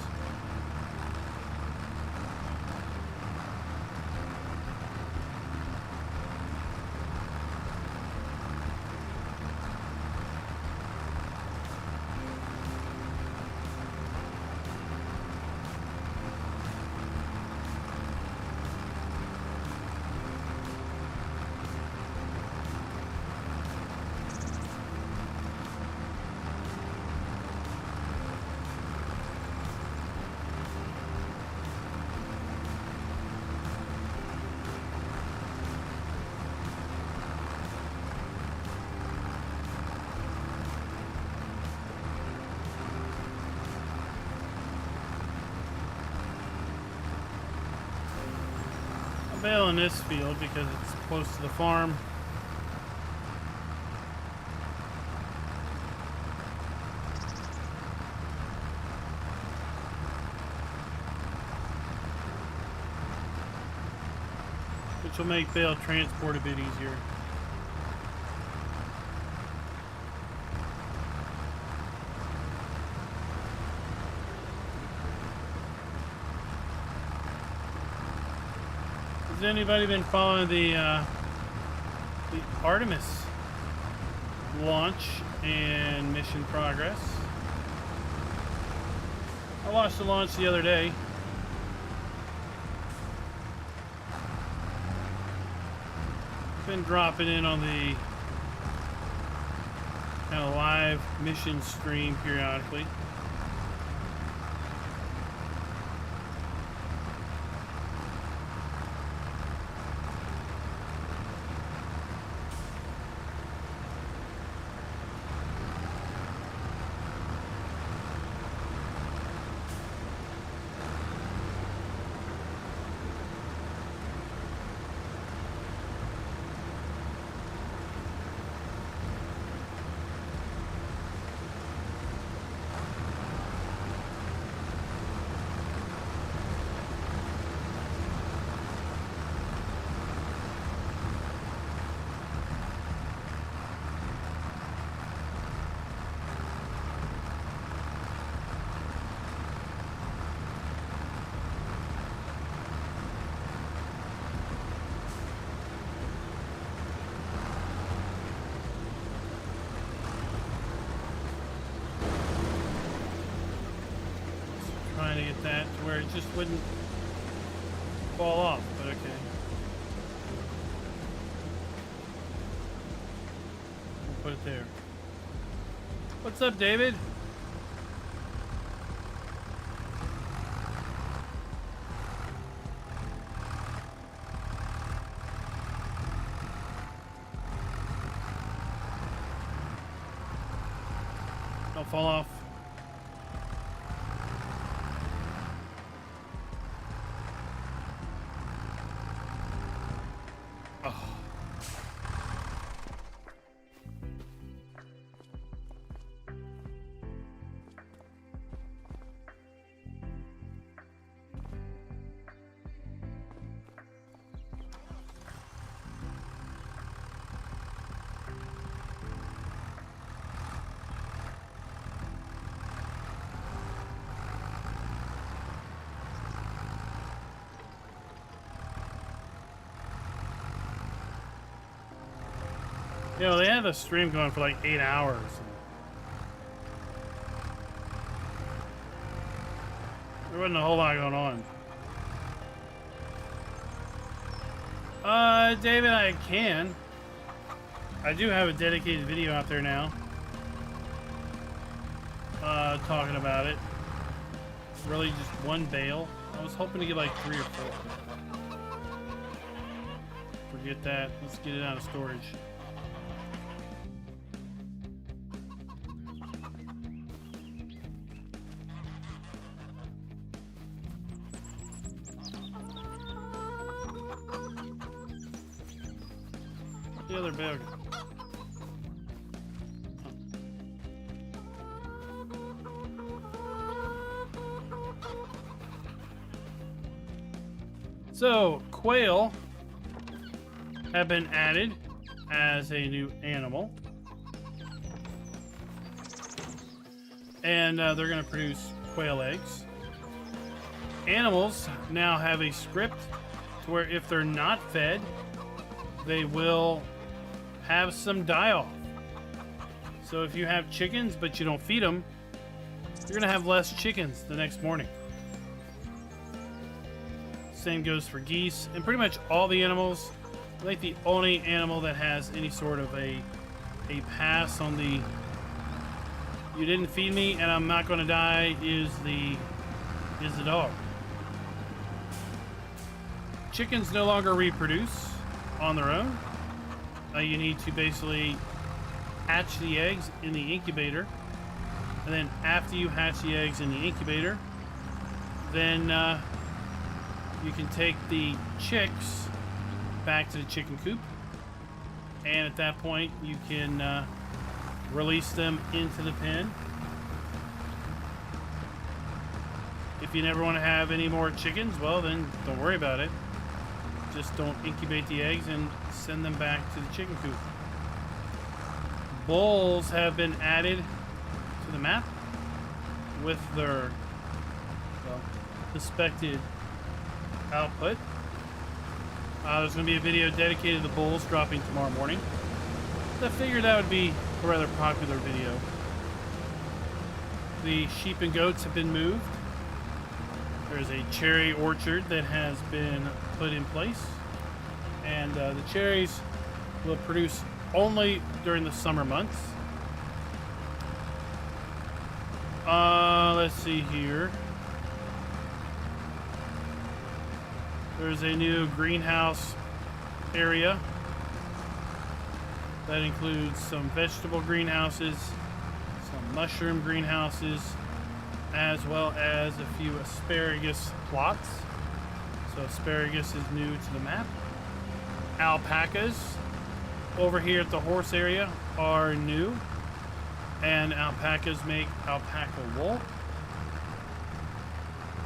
Speaker 1: Bale in this field because it's close to the farm. Which will make bale transport a bit easier. Has anybody been following the Artemis launch and mission progress? I watched the launch the other day. Been dropping in on the kind of live mission stream periodically. Trying to get that to where it just wouldn't fall off, but okay. We'll put it there. What's up, David? Don't fall off. You know, they had the stream going for like 8 hours. There wasn't a whole lot going on. David, I can. I do have a dedicated video out there now. Talking about it. Really just one bale. I was hoping to get like 3 or 4. Forget that. Let's get it out of storage. The other bale. So, quail have been added as a new animal. And they're going to produce quail eggs. Animals now have a script to where if they're not fed, they will have some die-off. So if you have chickens but you don't feed them, you're going to have less chickens the next morning. Same goes for geese and pretty much all the animals. I think the only animal that has any sort of a pass on the "you didn't feed me and I'm not going to die" is the dog. Chickens no longer reproduce on their own. You need to basically hatch the eggs in the incubator, and then after you hatch the eggs in the incubator, then you can take the chicks back to the chicken coop, and at that point you can release them into the pen. If you never want to have any more chickens, well then don't worry about it. Just don't incubate the eggs and send them back to the chicken coop. Bulls have been added to the map with their suspected output. There's going to be a video dedicated to the bulls dropping tomorrow morning. I figured that would be a rather popular video. The sheep and goats have been moved. There's a cherry orchard that has been put in place, and the cherries will produce only during the summer months. Let's see here. There's a new greenhouse area that includes some vegetable greenhouses, some mushroom greenhouses, as well as a few asparagus plots. So asparagus is new to the map. Alpacas over here at the horse area are new, and alpacas make alpaca wool.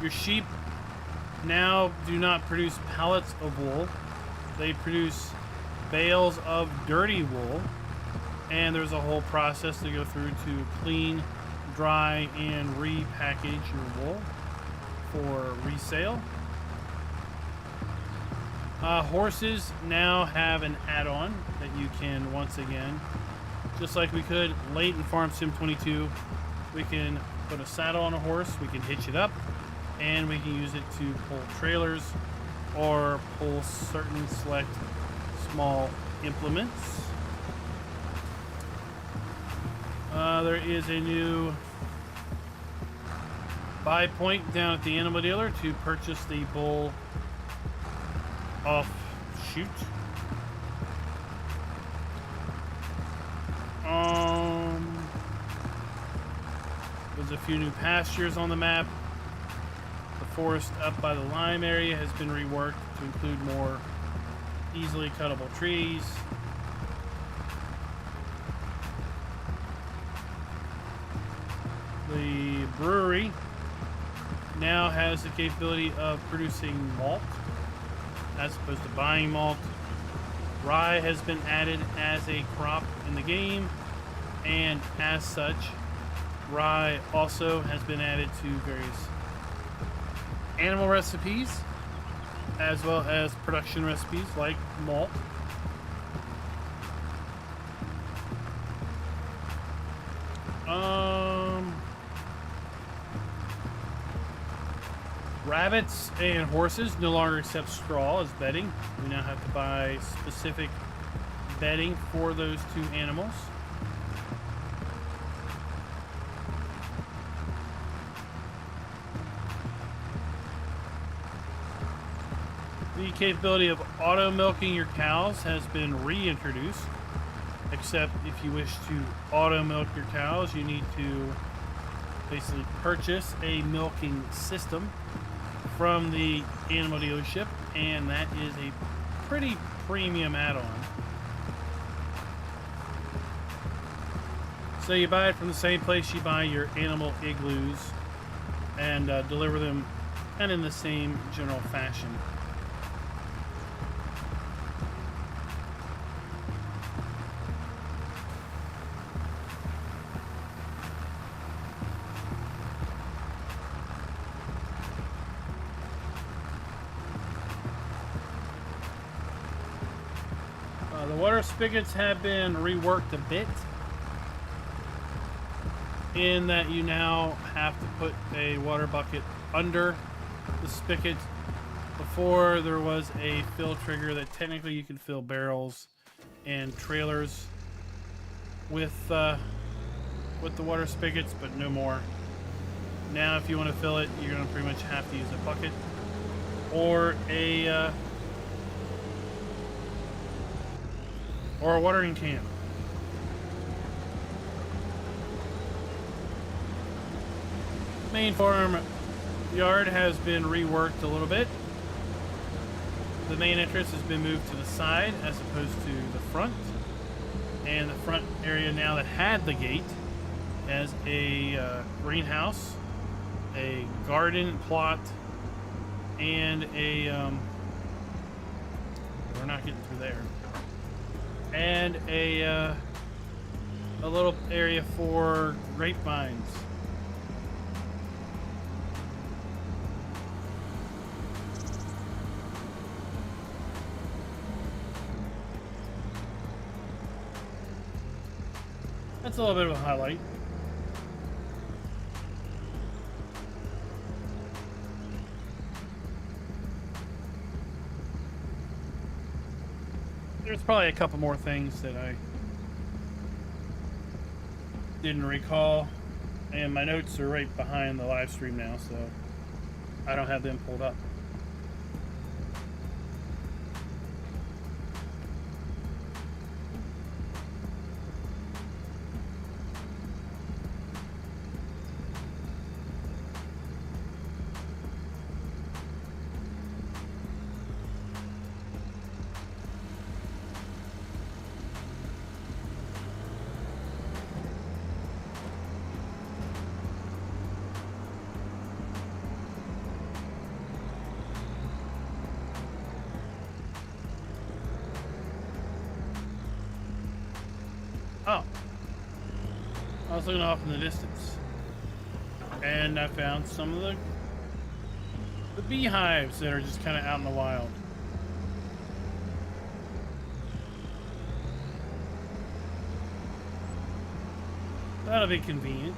Speaker 1: Your sheep now do not produce pallets of wool. They produce bales of dirty wool, and there's a whole process to go through to clean, dry, and repackage your wool for resale. Horses now have an add-on that you can, once again, just like we could late in Farm Sim 22, we can put a saddle on a horse, we can hitch it up, and we can use it to pull trailers or pull certain select small implements. There is a new buy point down at the animal dealer to purchase the bull offshoot. There's a few new pastures on the map. The forest up by the lime area has been reworked to include more easily cuttable trees. The brewery now has the capability of producing malt as opposed to buying malt. Rye has been added as a crop in the game, and as such, rye also has been added to various animal recipes as well as production recipes like malt. Rabbits and horses no longer accept straw as bedding. We now have to buy specific bedding for those two animals. The capability of auto milking your cows has been reintroduced, except if you wish to auto milk your cows, you need to basically purchase a milking system from the animal dealership, and that is a pretty premium add-on. So you buy it from the same place you buy your animal igloos, and deliver them kind of in the same general fashion. water spigots have been reworked a bit in that you now have to put a water bucket under the spigot. Before, there was a fill trigger that technically you can fill barrels and trailers with the water spigots, but no more. Now, if you want to fill it, you're going to pretty much have to use a bucket or a watering can. Main farm yard has been reworked a little bit. The main entrance has been moved to the side as opposed to the front. And the front area now that had the gate has a greenhouse, a garden plot, and a we're not getting through there. And a little area for grapevines. That's a little bit of a highlight. There's probably a couple more things that I didn't recall, and my notes are right behind the live stream now, so I don't have them pulled up. Oh, I was looking off in the distance, and I found some of the beehives that are just kind of out in the wild. That'll be convenient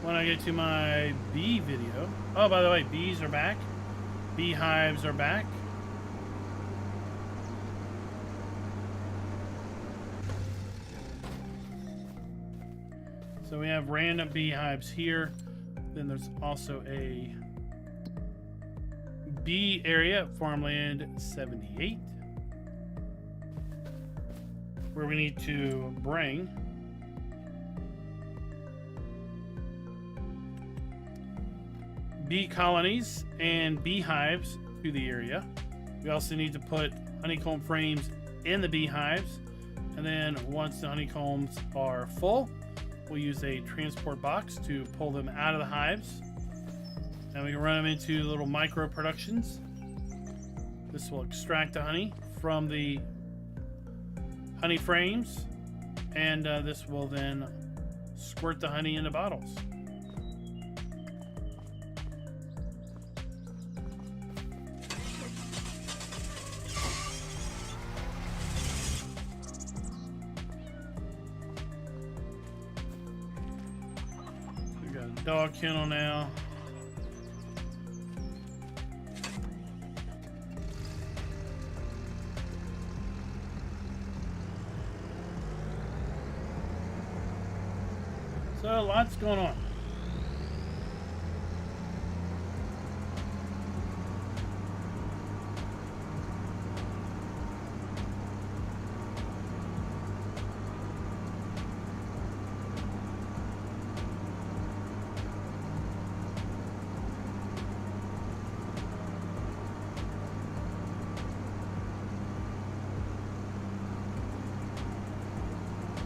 Speaker 1: when I get to my bee video. Oh, by the way, bees are back. Beehives are back. So we have random beehives here. Then there's also a bee area at Farmland 78, where we need to bring bee colonies and beehives to the area. We also need to put honeycomb frames in the beehives, and then once the honeycombs are full, we'll use a transport box to pull them out of the hives, and we can run them into little micro productions. This will extract the honey from the honey frames, and this will then squirt the honey into bottles. Dog kennel now. So lots going on.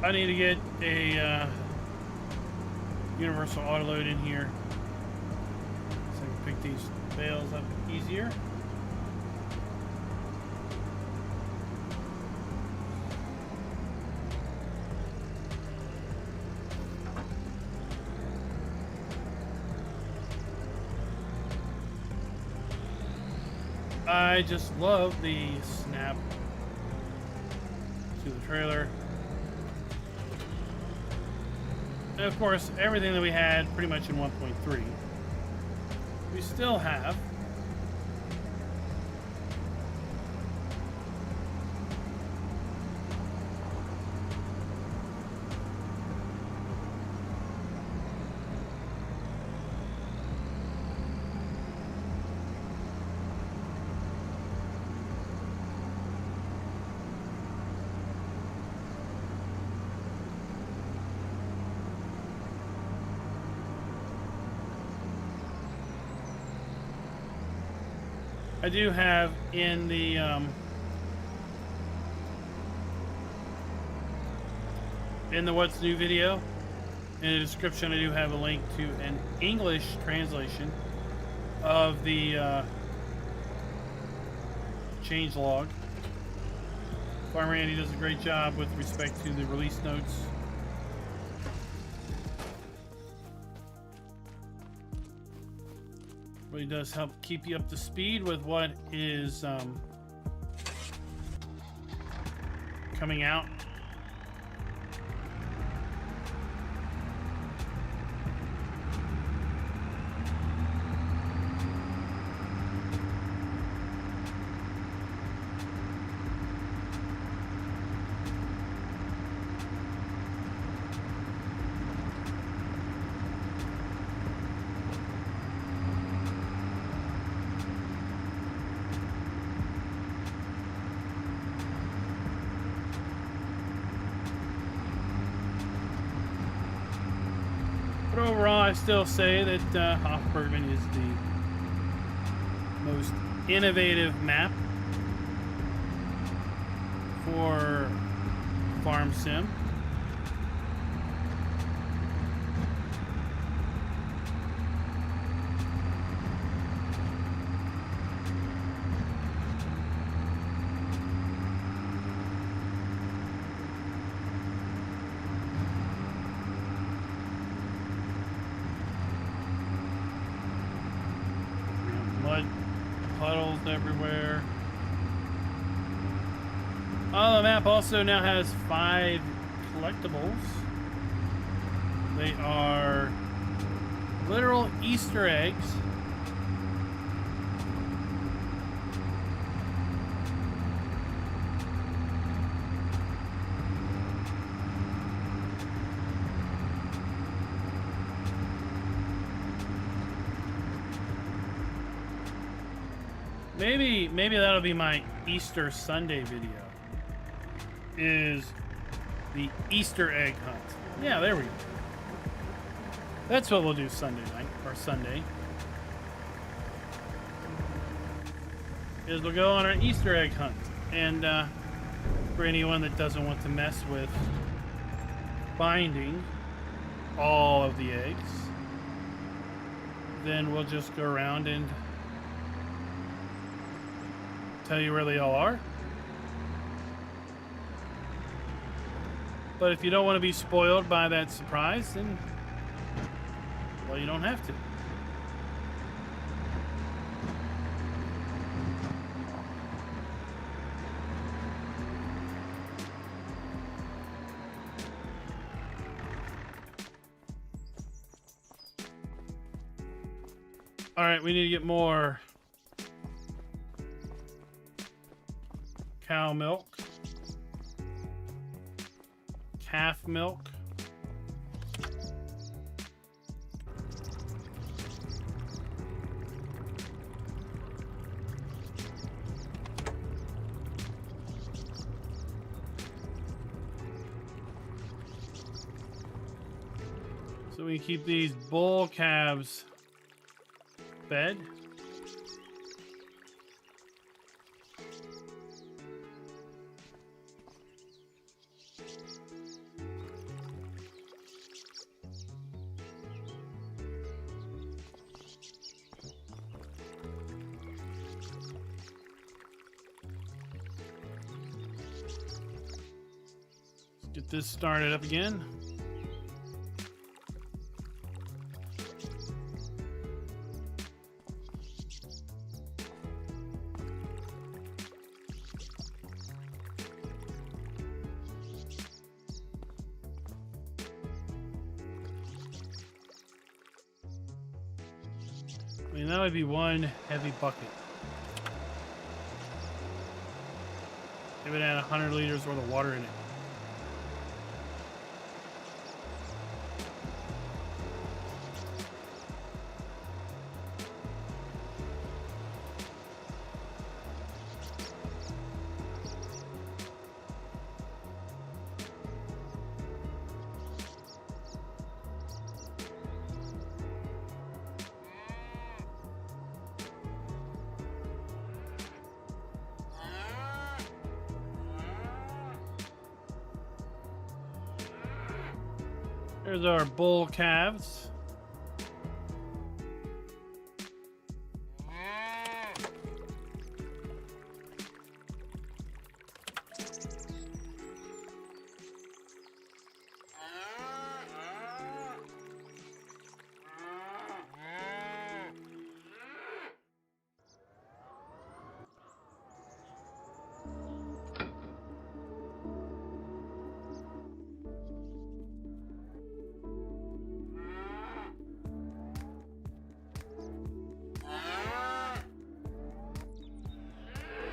Speaker 1: I need to get a universal auto load in here so I can pick these bales up easier. I just love the snap to the trailer. And of course, everything that we had pretty much in 1.3. We still have I do have in the what's new video in the description, I do have a link to an English translation of the changelog. Farmer Andy does a great job with respect to the release notes. Really does help keep you up to speed with what is coming out. But overall, I still say that Hof Bergmann is the most innovative map for farm sim. Mud puddles everywhere. Oh, the map also now has 5 collectibles. They are literal Easter eggs. Maybe that'll be my Easter Sunday video. Is the Easter egg hunt. Yeah, there we go. That's what we'll do Sunday night, or Sunday. Is we'll go on our Easter egg hunt. And for anyone that doesn't want to mess with finding all of the eggs, then we'll just go around and tell you where they all are. But if you don't want to be spoiled by that surprise, then, well, you don't have to. All right, we need to get more cow milk, calf milk, so we keep these bull calves fed. Get this started up again. mean, that would be one heavy bucket. It would add 100 liters worth of water in it. There's our bull calves.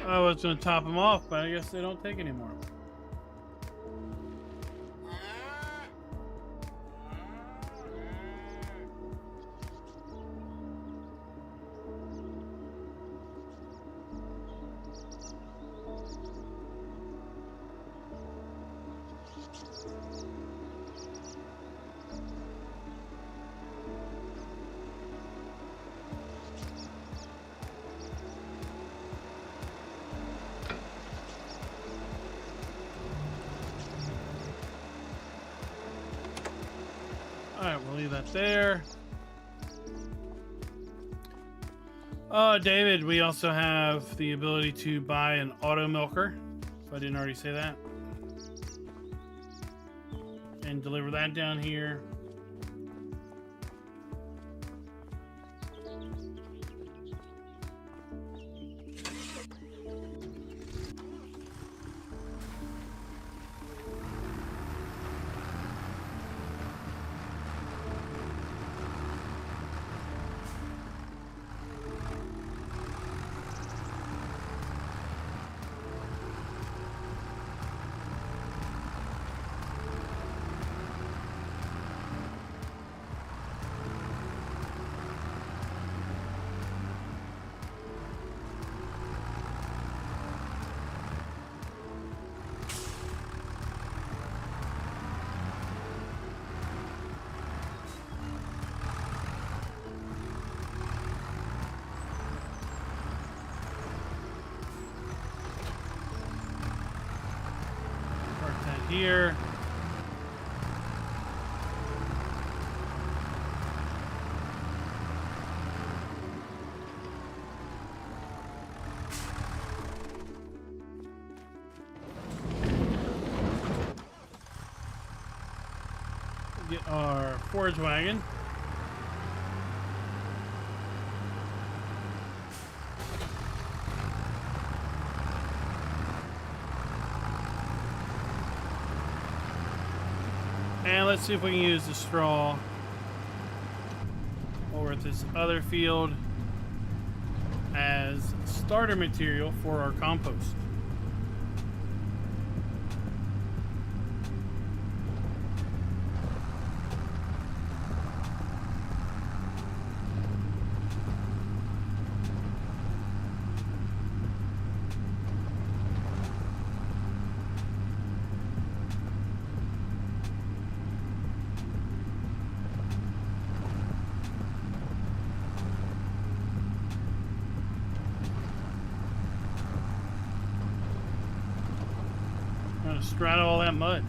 Speaker 1: I was going to top them off, but I guess they don't take anymore. Alright, we'll leave that there. David, we also have the ability to buy an auto milker, if I didn't already say that. And deliver that down here. Here. Get our forage wagon. And let's see if we can use the straw over at this other field as starter material for our compost. Straddle all that mud.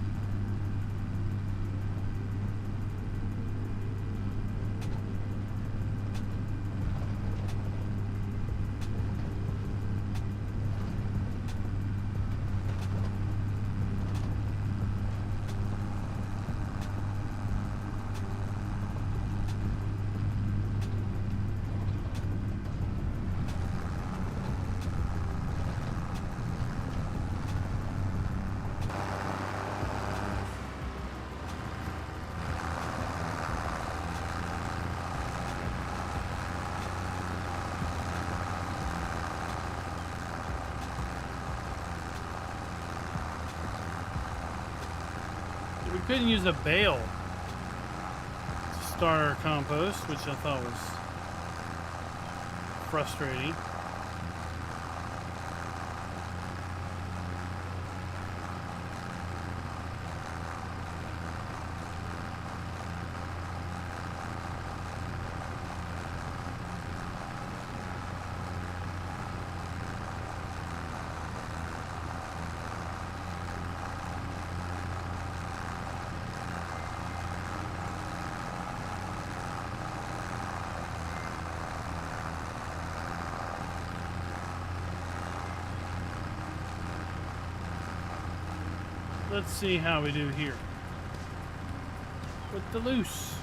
Speaker 1: we couldn't use a bale to start our compost, which I thought was frustrating. Let's see how we do here with the loose.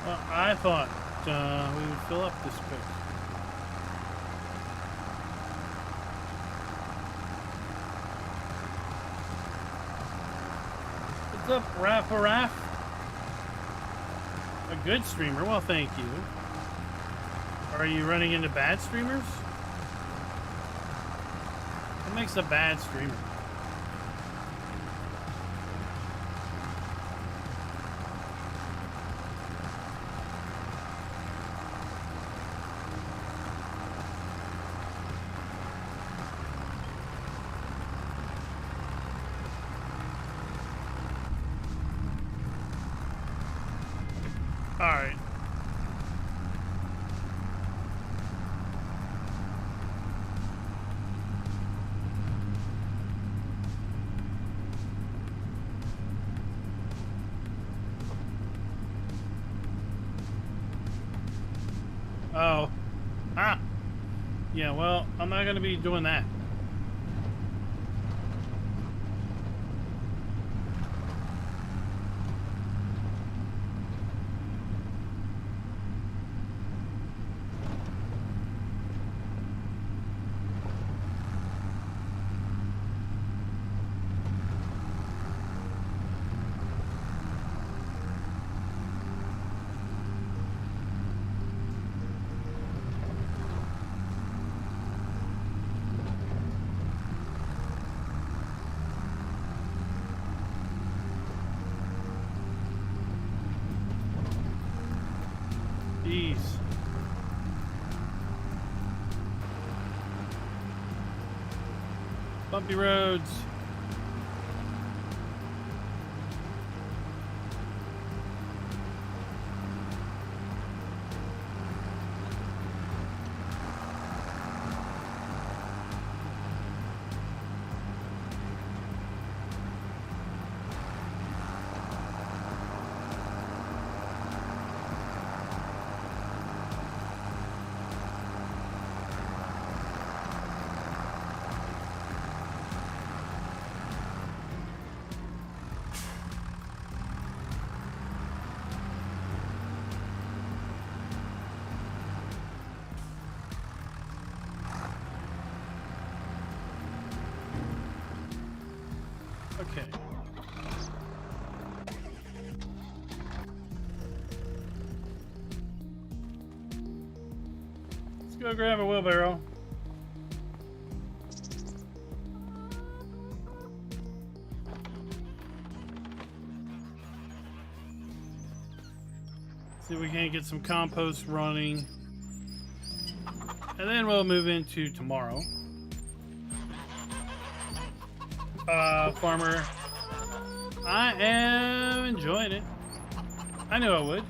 Speaker 1: Well, I thought we would fill up this quick. What's up, Raff? A good streamer? Well, thank you. Are you running into bad streamers? What makes a bad streamer? Alright. Oh. Ah. Yeah, well, I'm not going to be doing that. Jeez. Bumpy roads. Okay. Let's go grab a wheelbarrow. See if we can't get some compost running. And then we'll move into tomorrow. Farmer, I am enjoying it. I knew I would.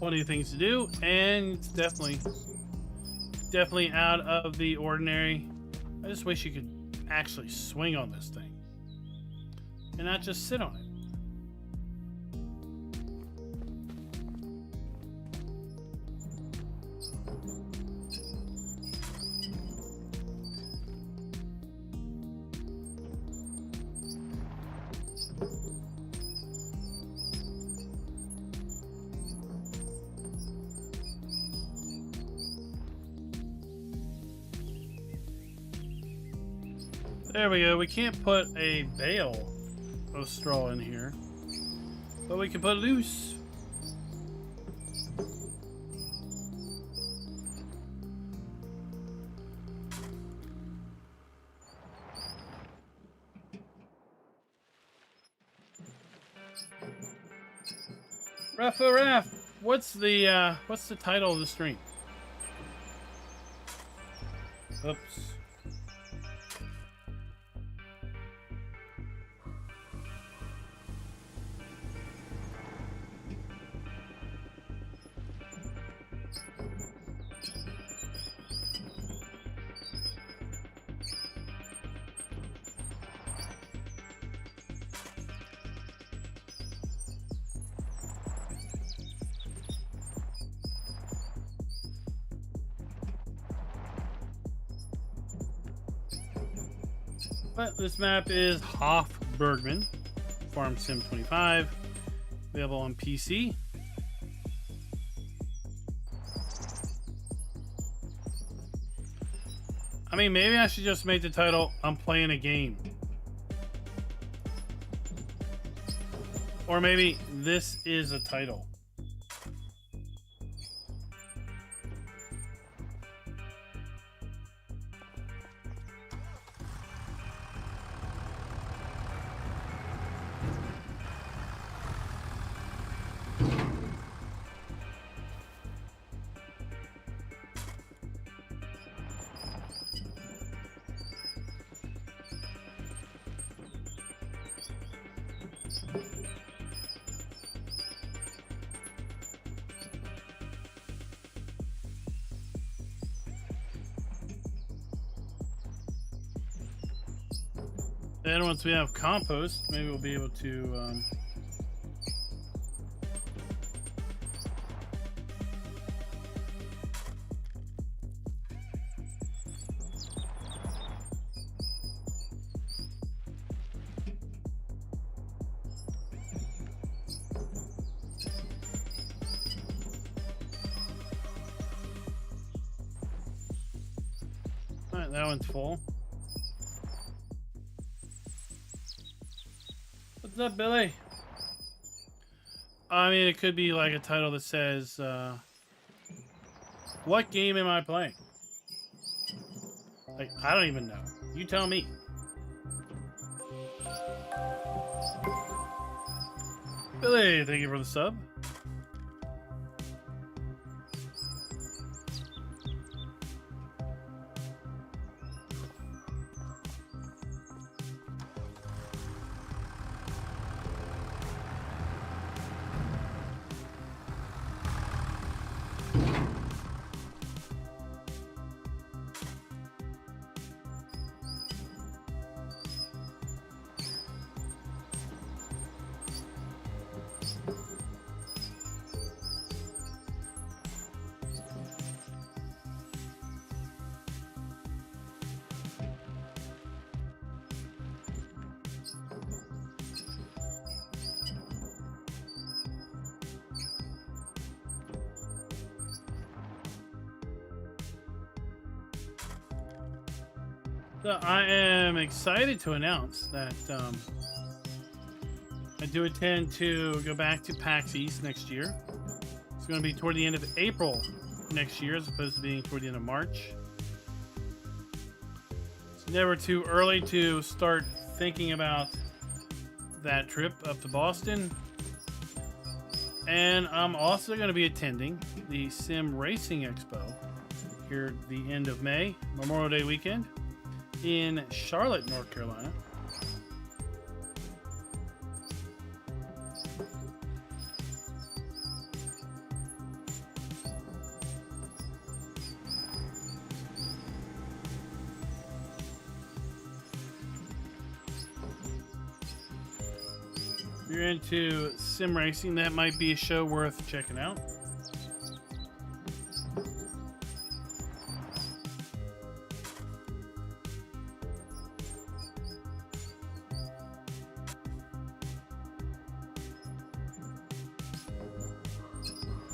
Speaker 1: plenty of things to do, and it's definitely out of the ordinary. I just wish you could actually swing on this thing and not just sit on it. There we go. We can't put a bale of straw in here, but we can put loose. Raff, what's the title of the stream? Oops. But this map is Hof Bergmann, Farm Sim 25, available on PC. I mean, maybe I should just make the title, I'm playing a game. Or maybe this is a title. Then once we have compost, maybe we'll be able to Alright, that one's full. What's up, Billy? I mean, it could be like a title that says, what game am I playing? Like, I don't even know. You tell me. Billy, thank you for the sub. So I am excited to announce that I do intend to go back to PAX East next year. It's going to be toward the end of April next year as opposed to being toward the end of March. It's never too early to start thinking about that trip up to Boston. And I'm also going to be attending the Sim Racing Expo here at the end of May, Memorial Day weekend, in Charlotte, North Carolina. If you're into sim racing, that might be a show worth checking out.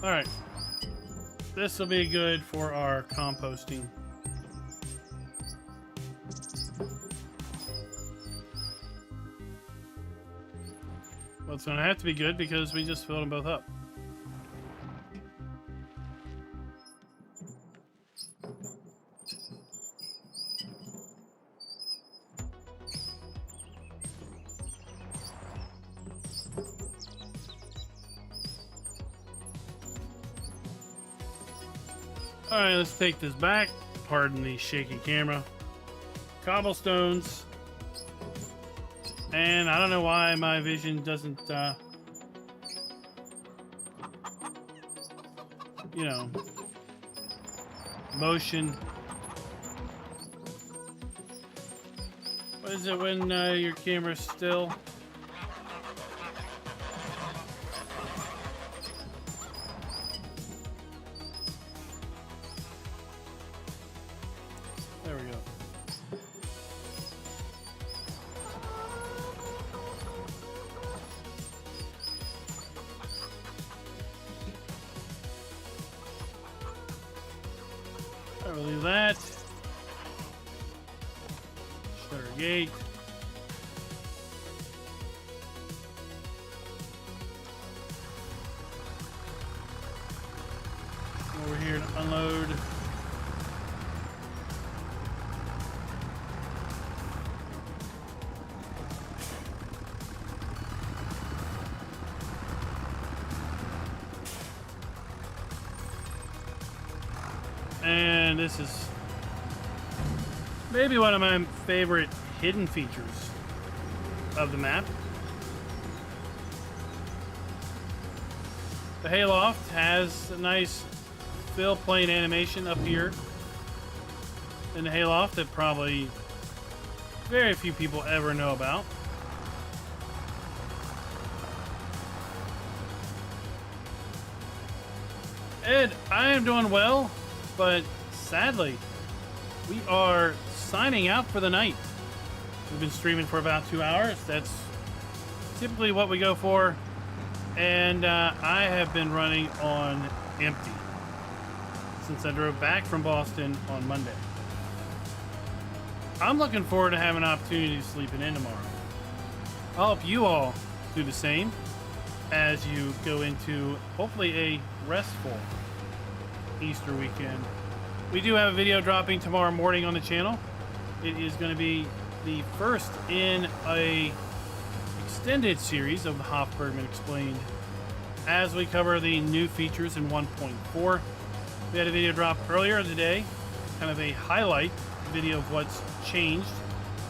Speaker 1: All right, this will be good for our composting. Well, it's going to have to be good because we just filled them both up. All right, let's take this back. Pardon the shaky camera. Cobblestones. And I don't know why my vision doesn't, you know, motion. What is it when your camera's still? There we go. I will leave that. Shut our gate. Over here to unload. And this is maybe one of my favorite hidden features of the map. The hayloft has a nice fill plane animation up here in the hayloft that probably very few people ever know about. Ed, I am doing well. But sadly, we are signing out for the night. We've been streaming for about 2 hours. That's typically what we go for. And I have been running on empty since I drove back from Boston on Monday. I'm looking forward to having an opportunity to sleep in tomorrow. I hope you all do the same as you go into hopefully a restful Easter weekend. We do have a video dropping tomorrow morning on the channel. It is going to be the first in a extended series of the Hof Bergmann Explained as we cover the new features in 1.4. We had a video drop earlier today, kind of a highlight video of what's changed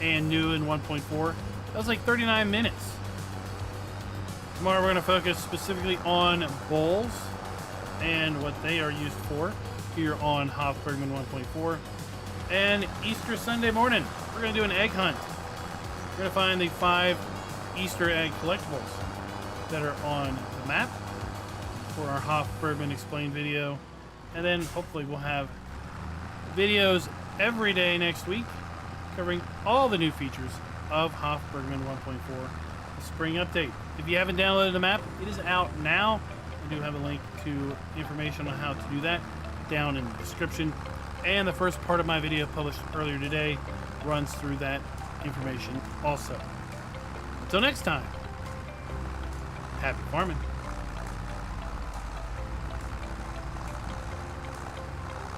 Speaker 1: and new in 1.4. That was like 39 minutes. Tomorrow we're going to focus specifically on bowls and what they are used for here on Hof Bergmann 1.4. And Easter Sunday morning, we're going to do an egg hunt. We're going to find the 5 Easter egg collectibles that are on the map for our Hof Bergmann Explained video. And then hopefully we'll have videos every day next week covering all the new features of Hof Bergmann 1.4, the spring update. If you haven't downloaded the map, it is out now. I do have a link to information on how to do that down in the description. And the first part of my video published earlier today runs through that information also. Until next time, happy farming.